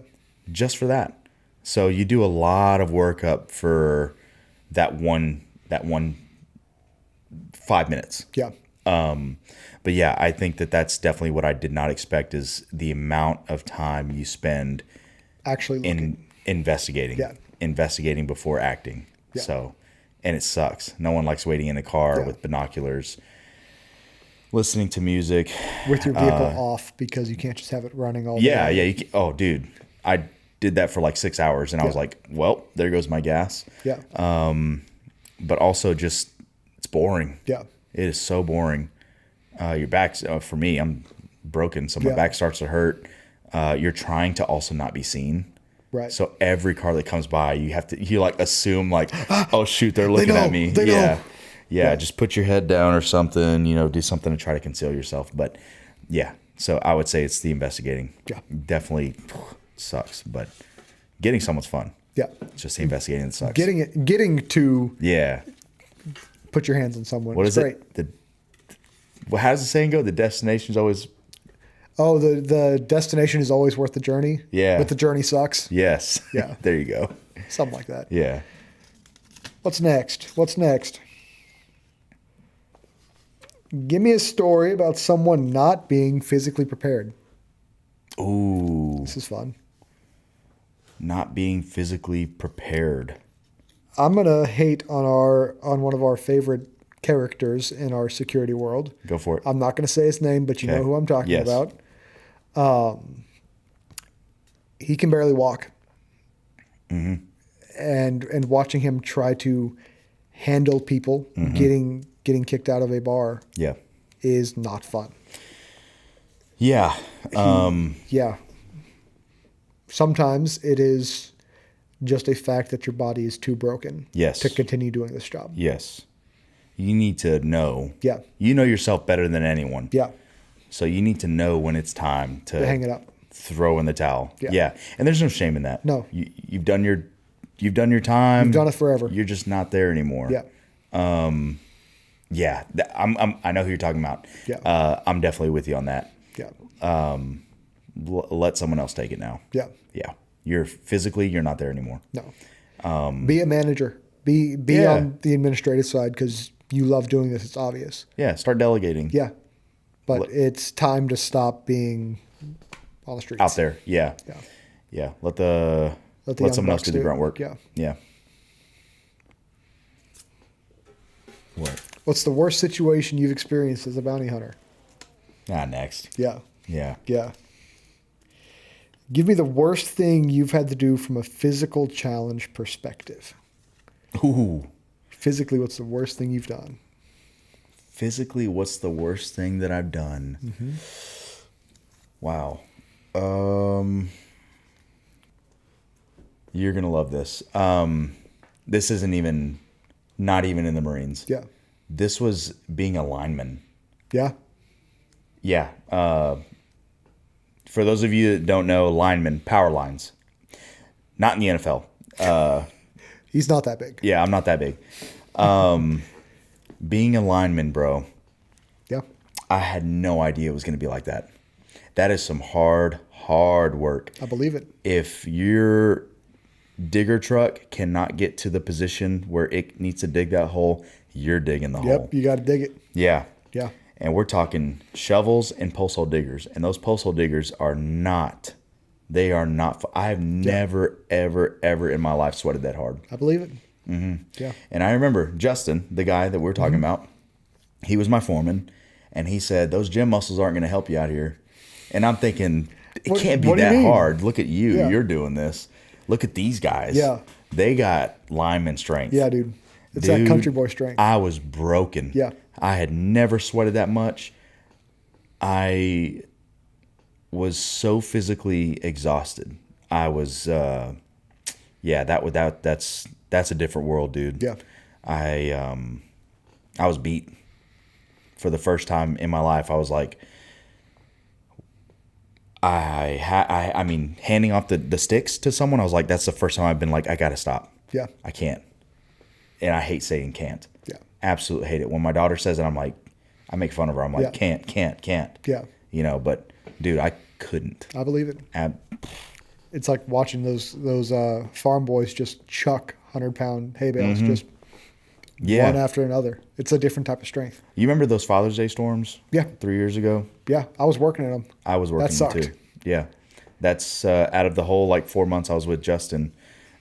Just for that. So you do a lot of workup for that one 5 minutes. Yeah. But yeah, I think that's definitely what I did not expect is the amount of time you spend actually investigating. Yeah. Investigating before acting. Yeah. So, and it sucks. No one likes waiting in a car with binoculars, listening to music. With your vehicle off because you can't just have it running all day. Yeah. Oh, dude. I did that for like 6 hours and I was like, well, there goes my gas. Yeah. But also just, it's boring. Yeah. It is so boring. Your back's, for me, I'm broken. So my back starts to hurt. You're trying to also not be seen. Right. So every car that comes by, you like assume like, oh shoot, they're looking at me. They know. Yeah. Just put your head down or something, do something to try to conceal yourself. But yeah, so I would say it's the investigating. Yeah. Definitely sucks, but getting someone's fun. Yeah. It's just the investigating that sucks. Getting to yeah. Put your hands on someone. What is great. it? How does the saying go? The destination's always. Oh, the destination is always worth the journey. Yeah. But the journey sucks. Yes. Yeah. There you go. Something like that. Yeah. What's next? Give me a story about someone not being physically prepared. Ooh. This is fun. Not being physically prepared. I'm gonna hate on one of our favorite characters in our security world. Go for it. I'm not gonna say his name, but you know who I'm talking about. He can barely walk. Mm-hmm. And watching him try to handle people getting kicked out of a bar is not fun. Yeah. Yeah. Sometimes it is just a fact that your body is too broken to continue doing this job. Yes. You need to know. Yeah. You know yourself better than anyone. Yeah. So you need to know when it's time to hang it up, throw in the towel. Yeah. And there's no shame in that. No. You've done your time. You've done it forever. You're just not there anymore. Yeah. Yeah. I know who you're talking about. Yeah. I'm definitely with you on that. Yeah. Let someone else take it now. Yeah. Yeah. You're not there anymore. No. Be a manager. Be on the administrative side because you love doing this. It's obvious. Yeah. Start delegating. Yeah. But it's time to stop being on the streets. Out there. Yeah. Yeah. Yeah. Let someone else do the grunt work. Yeah. Yeah. What? What's the worst situation you've experienced as a bounty hunter? Next. Yeah. Yeah. Yeah. Give me the worst thing you've had to do from a physical challenge perspective. Ooh. Physically, what's the worst thing you've done? Physically, what's the worst thing that I've done? Mm-hmm. Wow. You're going to love this. This isn't not even in the Marines. Yeah. This was being a lineman. Yeah. Yeah. For those of you that don't know, linemen, power lines. Not in the NFL. He's not that big. Yeah, I'm not that big. Being a lineman, bro. Yeah. I had no idea it was going to be like that. That is some hard work. I believe it. If your digger truck cannot get to the position where it needs to dig that hole, you're digging the hole. Yep, you got to dig it. Yeah. Yeah. And we're talking shovels and post hole diggers. And those post hole diggers I have never, ever in my life sweated that hard. I believe it. Mm-hmm. Yeah. And I remember Justin, the guy that we're talking about, he was my foreman. And he said, those gym muscles aren't going to help you out here. And I'm thinking, it can't be that hard. Look at you. Yeah. You're doing this. Look at these guys. Yeah. They got lineman strength. Yeah, dude. It's that country boy strength. I was broken. Yeah. I had never sweated that much. I was so physically exhausted. I was, that's a different world, dude. Yeah. I was beat for the first time in my life. I was like, I mean, handing off the sticks to someone, I was like, that's the first time I've been like, I got to stop. Yeah. I can't. And I hate saying can't. Yeah. Absolutely hate it. When my daughter says it, I'm like, I make fun of her. I'm like, can't. Yeah. But dude, I couldn't. I believe it. It's like watching those farm boys just chuck 100-pound hay bales, just one after another. It's a different type of strength. You remember those Father's Day storms? Yeah. 3 years ago? Yeah. I was working in them. I was working that sucked. too. Yeah. That's out of the whole 4 months I was with Justin,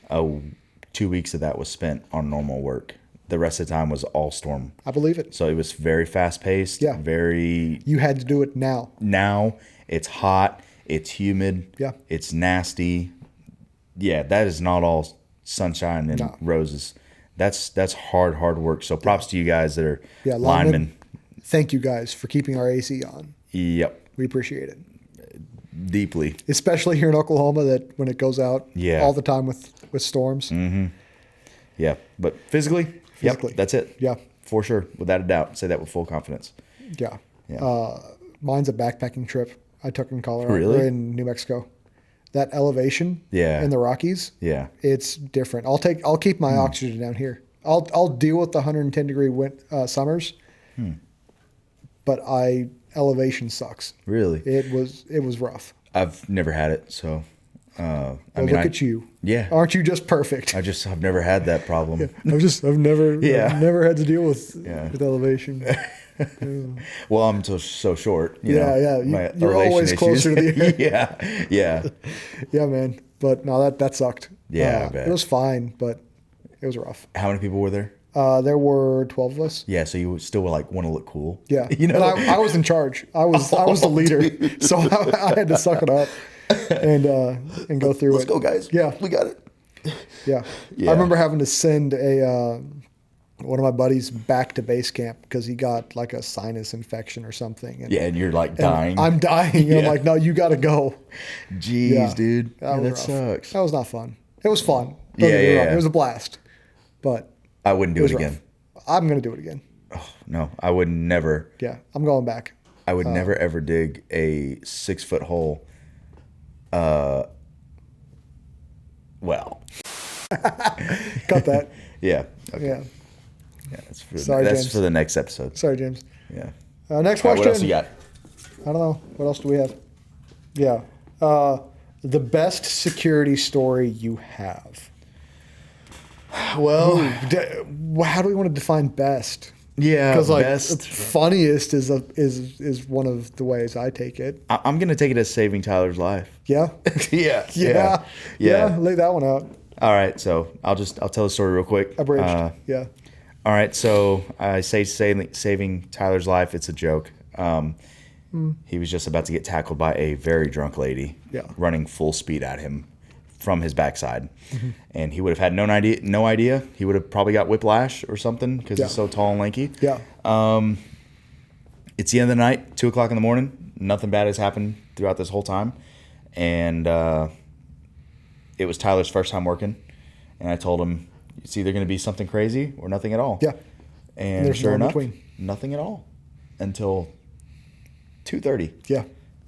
2 weeks of that was spent on normal work. The rest of the time was all storm. I believe it. So it was very fast paced. Yeah. You had to do it now. Now it's hot. It's humid. Yeah. It's nasty. Yeah. That is not all sunshine and roses. That's hard work. So props to you guys that are linemen. Thank you guys for keeping our AC on. Yep. We appreciate it. Deeply. Especially here in Oklahoma, that when it goes out all the time with storms. Mm-hmm. Yeah. But physically, yep, that's it. Yeah. For sure. Without a doubt. Say that with full confidence. Yeah. Yeah. Mine's a backpacking trip I took in Colorado. Really? Or in New Mexico. That elevation in the Rockies. Yeah. It's different. I'll keep my oxygen down here. I'll deal with the 110-degree summers. But elevation sucks. Really? It was rough. I've never had it, so look at you. Yeah. Aren't you just perfect? I've never had that problem. I've never had to deal with elevation. Well, I'm so short. Yeah. You're always closer to the Yeah. Yeah, man. But no, that sucked. Yeah, I bet. It was fine, but it was rough. How many people were there? There were 12 of us. Yeah, so you still were want to look cool. Yeah. And I was in charge. I was the leader. So I had to suck it up and go through it. Let's go, guys. Yeah. We got it. Yeah. I remember having to send one of my buddies back to base camp because he got a sinus infection or something. And you're dying. I'm dying. And I'm like, no, you got to go. Jeez, dude. That sucks. That was not fun. It was fun. Don't get me wrong. It was a blast. But I wouldn't do it again. I'm going to do it again. Oh, no, I would never. Yeah, I'm going back. I would never ever dig a 6-foot hole. Well, Cut that. yeah. Okay. Yeah. Yeah, that's James. for the next episode. Sorry, James. Yeah. Next All right, question. what else you got? I don't know. What else do we have? Yeah. The best security story you have. Well, How do we want to define best? yeah, Because like best. funniest is one of the ways I take it. I'm gonna take it as saving Tyler's life. Yeah. Yeah. Yeah. Lay that one out. All right, so I'll tell the story real quick. Abridged. Yeah. All right, so I say saving Tyler's life. It's a joke. He was just about to get tackled by a very drunk lady, running full speed at him from his backside, and he would have had no idea. He would have probably got whiplash or something because he's so tall and lanky. Yeah. It's the end of the night, 2:00 in the morning. Nothing bad has happened throughout this whole time, and it was Tyler's first time working, and I told him it's either going to be something crazy or nothing at all. Yeah. And there's sure no in enough, between. nothing at all until 2:30. Yeah.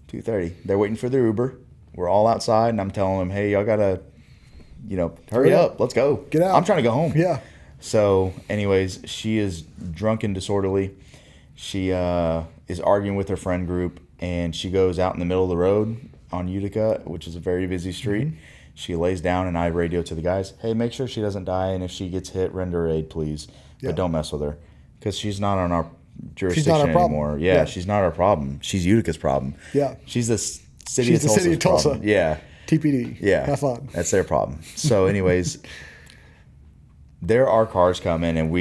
2:30. They're waiting for their Uber. We're all outside, and I'm telling them, hey, y'all got to, hurry up. Let's go. Get out. I'm trying to go home. Yeah. So, anyways, she is drunk and disorderly. She is arguing with her friend group, and she goes out in the middle of the road on Utica, which is a very busy street. She lays down, and I radio to the guys, hey, make sure she doesn't die, and if she gets hit, render aid, please. But don't mess with her, because she's not on our jurisdiction anymore. Yeah, she's not our problem. She's Utica's problem. Yeah. She's the city of Tulsa. Problem. Yeah. TPD. Yeah. Have fun. That's their problem. So, anyways, there are cars coming, and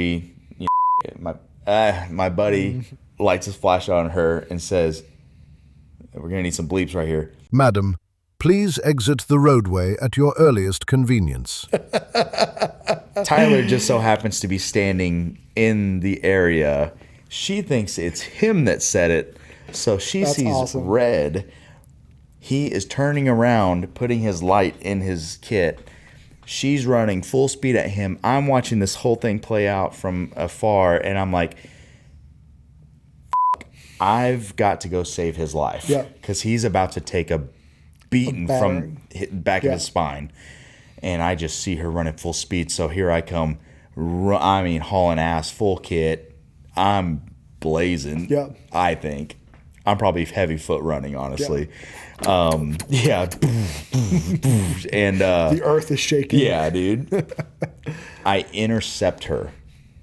my buddy lights his flash on her and says, we're going to need some bleeps right here. Madam, please exit the roadway at your earliest convenience. Tyler just so happens to be standing in the area. She thinks it's him that said it, so she sees red. He is turning around, putting his light in his kit. She's running full speed at him. I'm watching this whole thing play out from afar, and I'm like, I've got to go save his life. Yeah. Because he's about to take a beating from back of his spine. And I just see her running full speed. So here I come, hauling ass, full kit. I'm blazing, I think. I'm probably heavy foot running, honestly. And the earth is shaking. Yeah, dude. I intercept her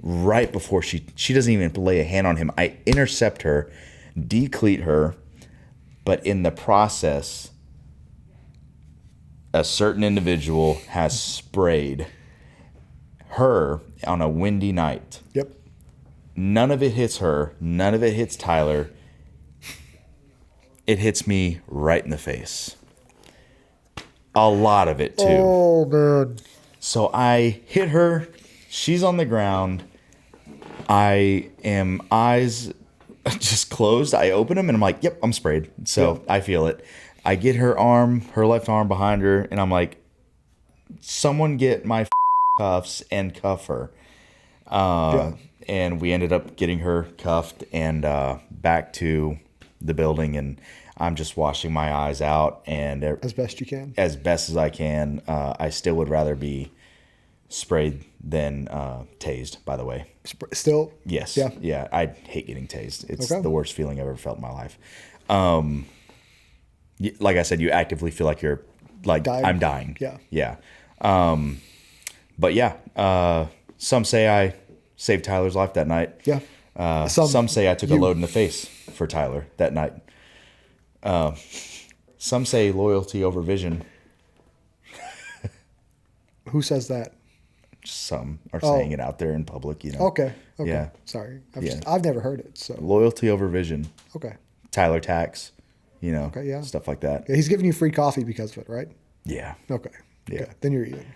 right before she doesn't even lay a hand on him. I intercept her, decleat her, but in the process, a certain individual has sprayed her on a windy night. Yep. None of it hits her. None of it hits Tyler. It hits me right in the face. A lot of it, too. Oh, man. So I hit her. She's on the ground. I am eyes just closed. I open them, and I'm like, yep, I'm sprayed. So I feel it. I get her left arm behind her, and I'm like, someone get my cuffs and cuff her. And we ended up getting her cuffed and back to the building, and I'm just washing my eyes out. And as best you can. As best as I can. I still would rather be sprayed than tased, by the way. Still? Yes. Yeah. Yeah. I hate getting tased. It's the worst feeling I've ever felt in my life. Like I said, you actively feel like you're like, dying. I'm dying. Yeah. Yeah. But yeah, some say I saved Tyler's life that night. Yeah. Some say I took a load in the face for Tyler that night. Some say loyalty over vision. Who says that? Some are saying it out there in public, Okay. Yeah. Sorry. I've never heard it. So loyalty over vision. Okay. Tyler tax, Okay, yeah. Stuff like that. Yeah, he's giving you free coffee because of it, right? Yeah. Okay. Yeah. Okay. Then you're even.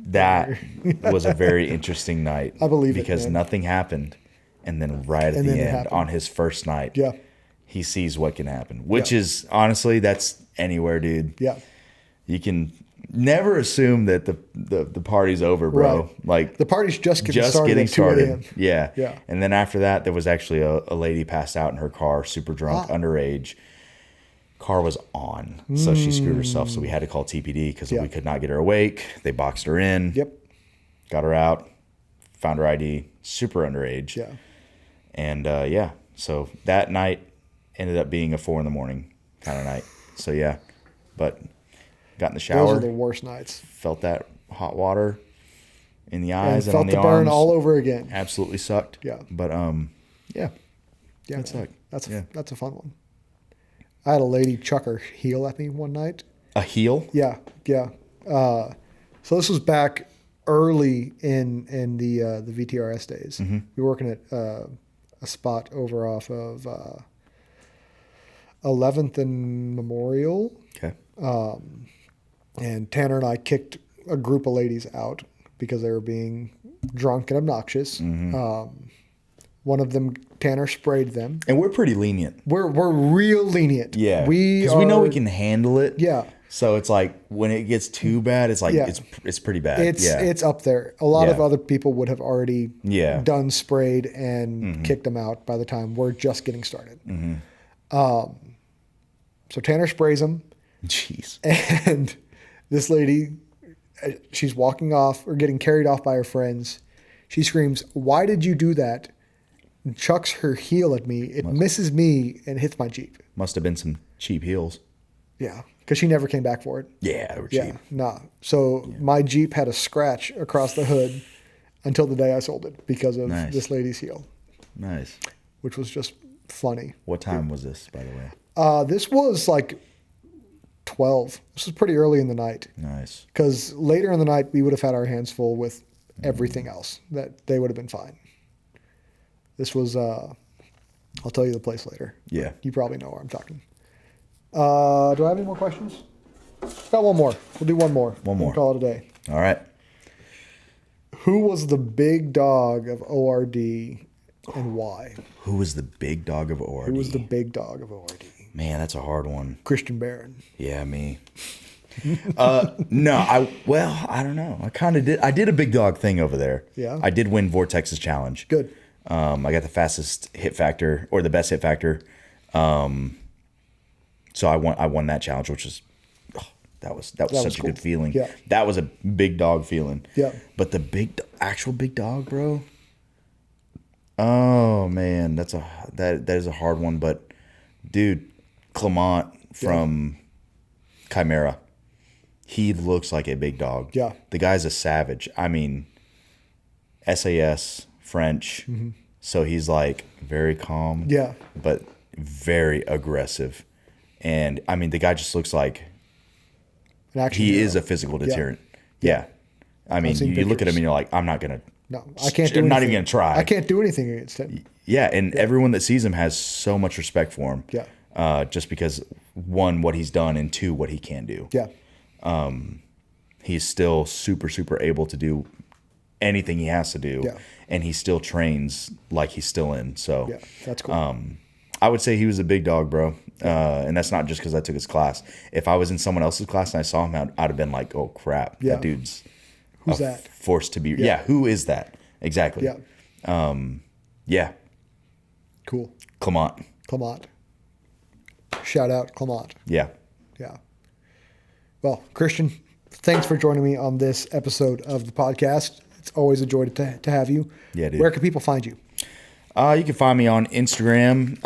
That was a very interesting night. I believe because nothing happened, and then at the end, on his first night, he sees what can happen. Which is honestly, that's anywhere, dude. Yeah. You can never assume that the party's over, bro. Right. Like The party's just getting started at 2 a.m. Yeah. Yeah. And then after that, there was actually a lady passed out in her car, super drunk, underage. Car was on, so she screwed herself. So we had to call TPD because we could not get her awake. They boxed her in. Yep. Got her out. Found her ID. Super underage. Yeah. And so that night ended up being a 4 a.m. kind of night. So yeah, but got in the shower. Those are the worst nights. Felt that hot water in the eyes and felt on the the burn arms. all over again. Absolutely sucked. Yeah. But Yeah, that sucked. That's a fun one. I had a lady chuck her heel at me one night. A heel? Yeah. So this was back early in the VTRS days. Mm-hmm. We were working at a spot over off of 11th and Memorial. Okay. And Tanner and I kicked a group of ladies out because they were being drunk and obnoxious. Mm-hmm. One of them, Tanner sprayed them. And we're pretty lenient. We're real lenient. Yeah. Because we know we can handle it. Yeah. So it's like when it gets too bad, it's like it's pretty bad. It's up there. A lot of Yeah. other people would have already Yeah. done sprayed and kicked them out by the time we're just getting started. So Tanner sprays them. Jeez. And this lady, she's walking off or getting carried off by her friends. She screams, "Why did you do that?" And chucks her heel at me. It misses me and hits my Jeep. Must have been some cheap heels. Yeah, because she never came back for it. Yeah, they were cheap. Yeah, nah. So my Jeep had a scratch across the hood until the day I sold it because of this lady's heel, Nice. which was just funny. What time was this, by the way? This was like 12. This was pretty early in the night. Nice. Because later in the night, we would have had our hands full with everything else. That they would have been fine. This was, I'll tell you the place later. Yeah. You probably know where I'm talking. Do I have any more questions? Got one more. We'll do one more. One more. We'll call it a day. All right. Who was the big dog of ORD and why? Who was the big dog of ORD? Who was the big dog of ORD? Man, that's a hard one. Christian Barron. Yeah, me. No, I don't know. I kind of did. I did a big dog thing over there. Yeah. I did win Vortex's challenge. Good. I got the fastest hit factor or the best hit factor. So I won that challenge, which is that was such a cool. good feeling. Yeah. That was a big dog feeling. Yeah. But the actual big dog, bro. Oh man, that is a hard one. But dude, Clement from Chimera, he looks like a big dog. Yeah. The guy's a savage. I mean, SAS French, so he's like very calm. Yeah. But very aggressive, and I mean the guy just looks like he is a physical deterrent. Yeah. I mean, you look at him and you're like, I'm not gonna. No, I can't do I'm anything. not even gonna try. I can't do anything against him. Yeah, and everyone that sees him has so much respect for him. Yeah. Just because one, what he's done, and two, what he can do. Yeah. He's still super, super able to do anything he has to do. Yeah. And he still trains like he's still in. So Yeah. That's cool. I would say he was a big dog, bro. And that's not just because I took his class. If I was in someone else's class and I saw him, I'd have been like, oh crap, Yeah. that dude's Who's that? force to be. Yeah. Who is that? Exactly. Yeah. Yeah. Cool. Clement. Clement. Shout out Clement. Yeah. Yeah. Well, Christian, thanks for joining me on this episode of the podcast. It's always a joy to have you. Yeah, dude. Where can people find you? You can find me on Instagram,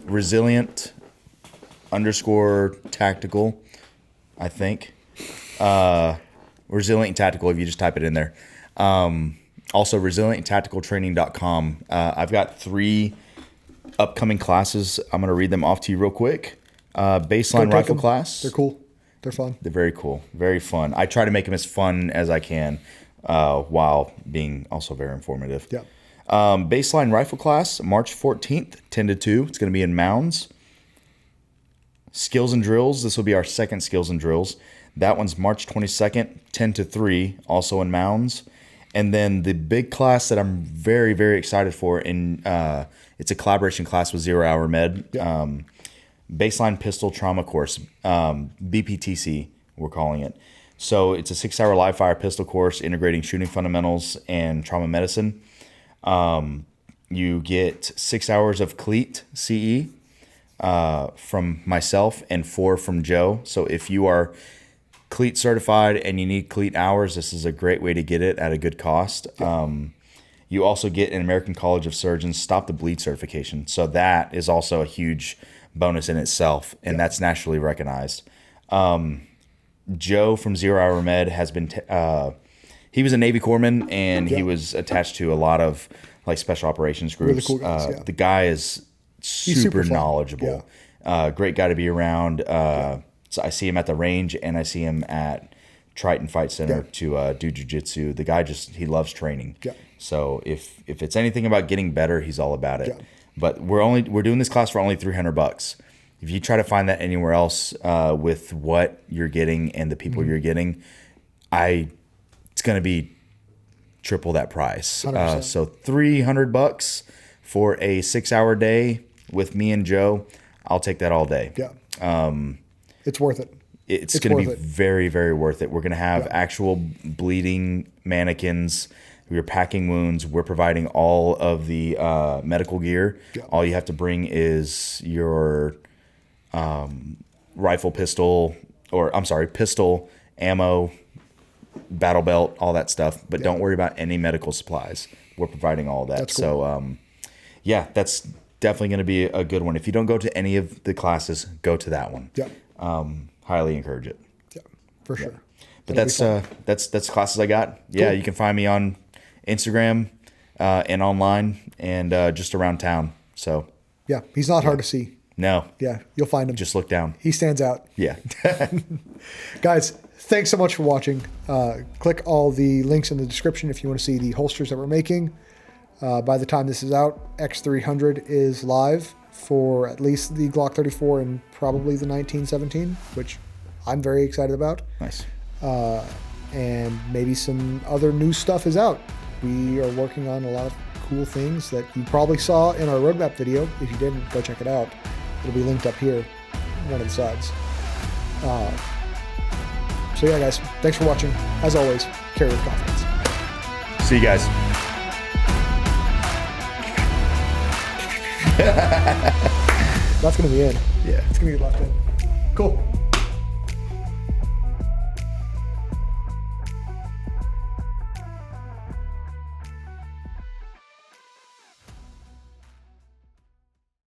resilient_tactical, I think. Resilient Tactical, if you just type it in there. Also, resilienttacticaltraining.com. I've got 3 upcoming classes. I'm going to read them off to you real quick. Baseline rifle class. They're cool. They're fun. They're very cool. Very fun. I try to make them as fun as I can while being also very informative. Yeah. Baseline rifle class, March 14th, 10 to 2. It's going to be in Mounds. Skills and drills. This will be our second skills and drills. That one's March 22nd, 10 to 3, also in Mounds. And then the big class that I'm very, very excited for, and it's a collaboration class with 0 Hour Med. Baseline pistol trauma course, BPTC, we're calling it. So it's a 6-hour live fire pistol course integrating shooting fundamentals and trauma medicine. You get 6 hours of cleat CE from myself and 4 from Joe. So if you are cleat certified and you need cleat hours, this is a great way to get it at a good cost. You also get an American College of Surgeons Stop the Bleed certification. So that is also a huge bonus in itself, and that's nationally recognized. Joe from 0 Hour Med has been, he was a Navy corpsman, and he was attached to a lot of like special operations groups. Really cool guys, The guy is super knowledgeable. Great guy to be around. So I see him at the range, and I see him at Triton Fight Center to do jiu-jitsu. The guy he loves training. So if it's anything about getting better, he's all about it. But we're doing this class for only $300. If you try to find that anywhere else with what you're getting and the people you're getting, it's going to be triple that price. So $300 for a 6-hour day with me and Joe, I'll take that all day. It's worth it. It's going to be very, very worth it. We're going to have actual bleeding mannequins. We're packing wounds. We're providing all of the medical gear. All you have to bring is your pistol, ammo, battle belt, all that stuff. But don't worry about any medical supplies. We're providing all that. That's cool. So, that's definitely going to be a good one. If you don't go to any of the classes, go to that one. Highly encourage it. For sure. But that's classes I got. Yeah, you can find me on Instagram and online and just around town. So he's not hard to see. No. Yeah, you'll find him. Just look down. He stands out. Yeah. Guys, thanks so much for watching. Click all the links in the description if you want to see the holsters that we're making. By the time this is out, X300 is live for at least the Glock 34 and probably the 1917, which I'm very excited about. Nice. And maybe some other new stuff is out. We are working on a lot of cool things that you probably saw in our roadmap video. If you didn't, go check it out. It'll be linked up here, one of the sides. So yeah, guys, thanks for watching. As always, carry with confidence. See you guys. That's going to be in. Yeah. It's going to be left in. Cool.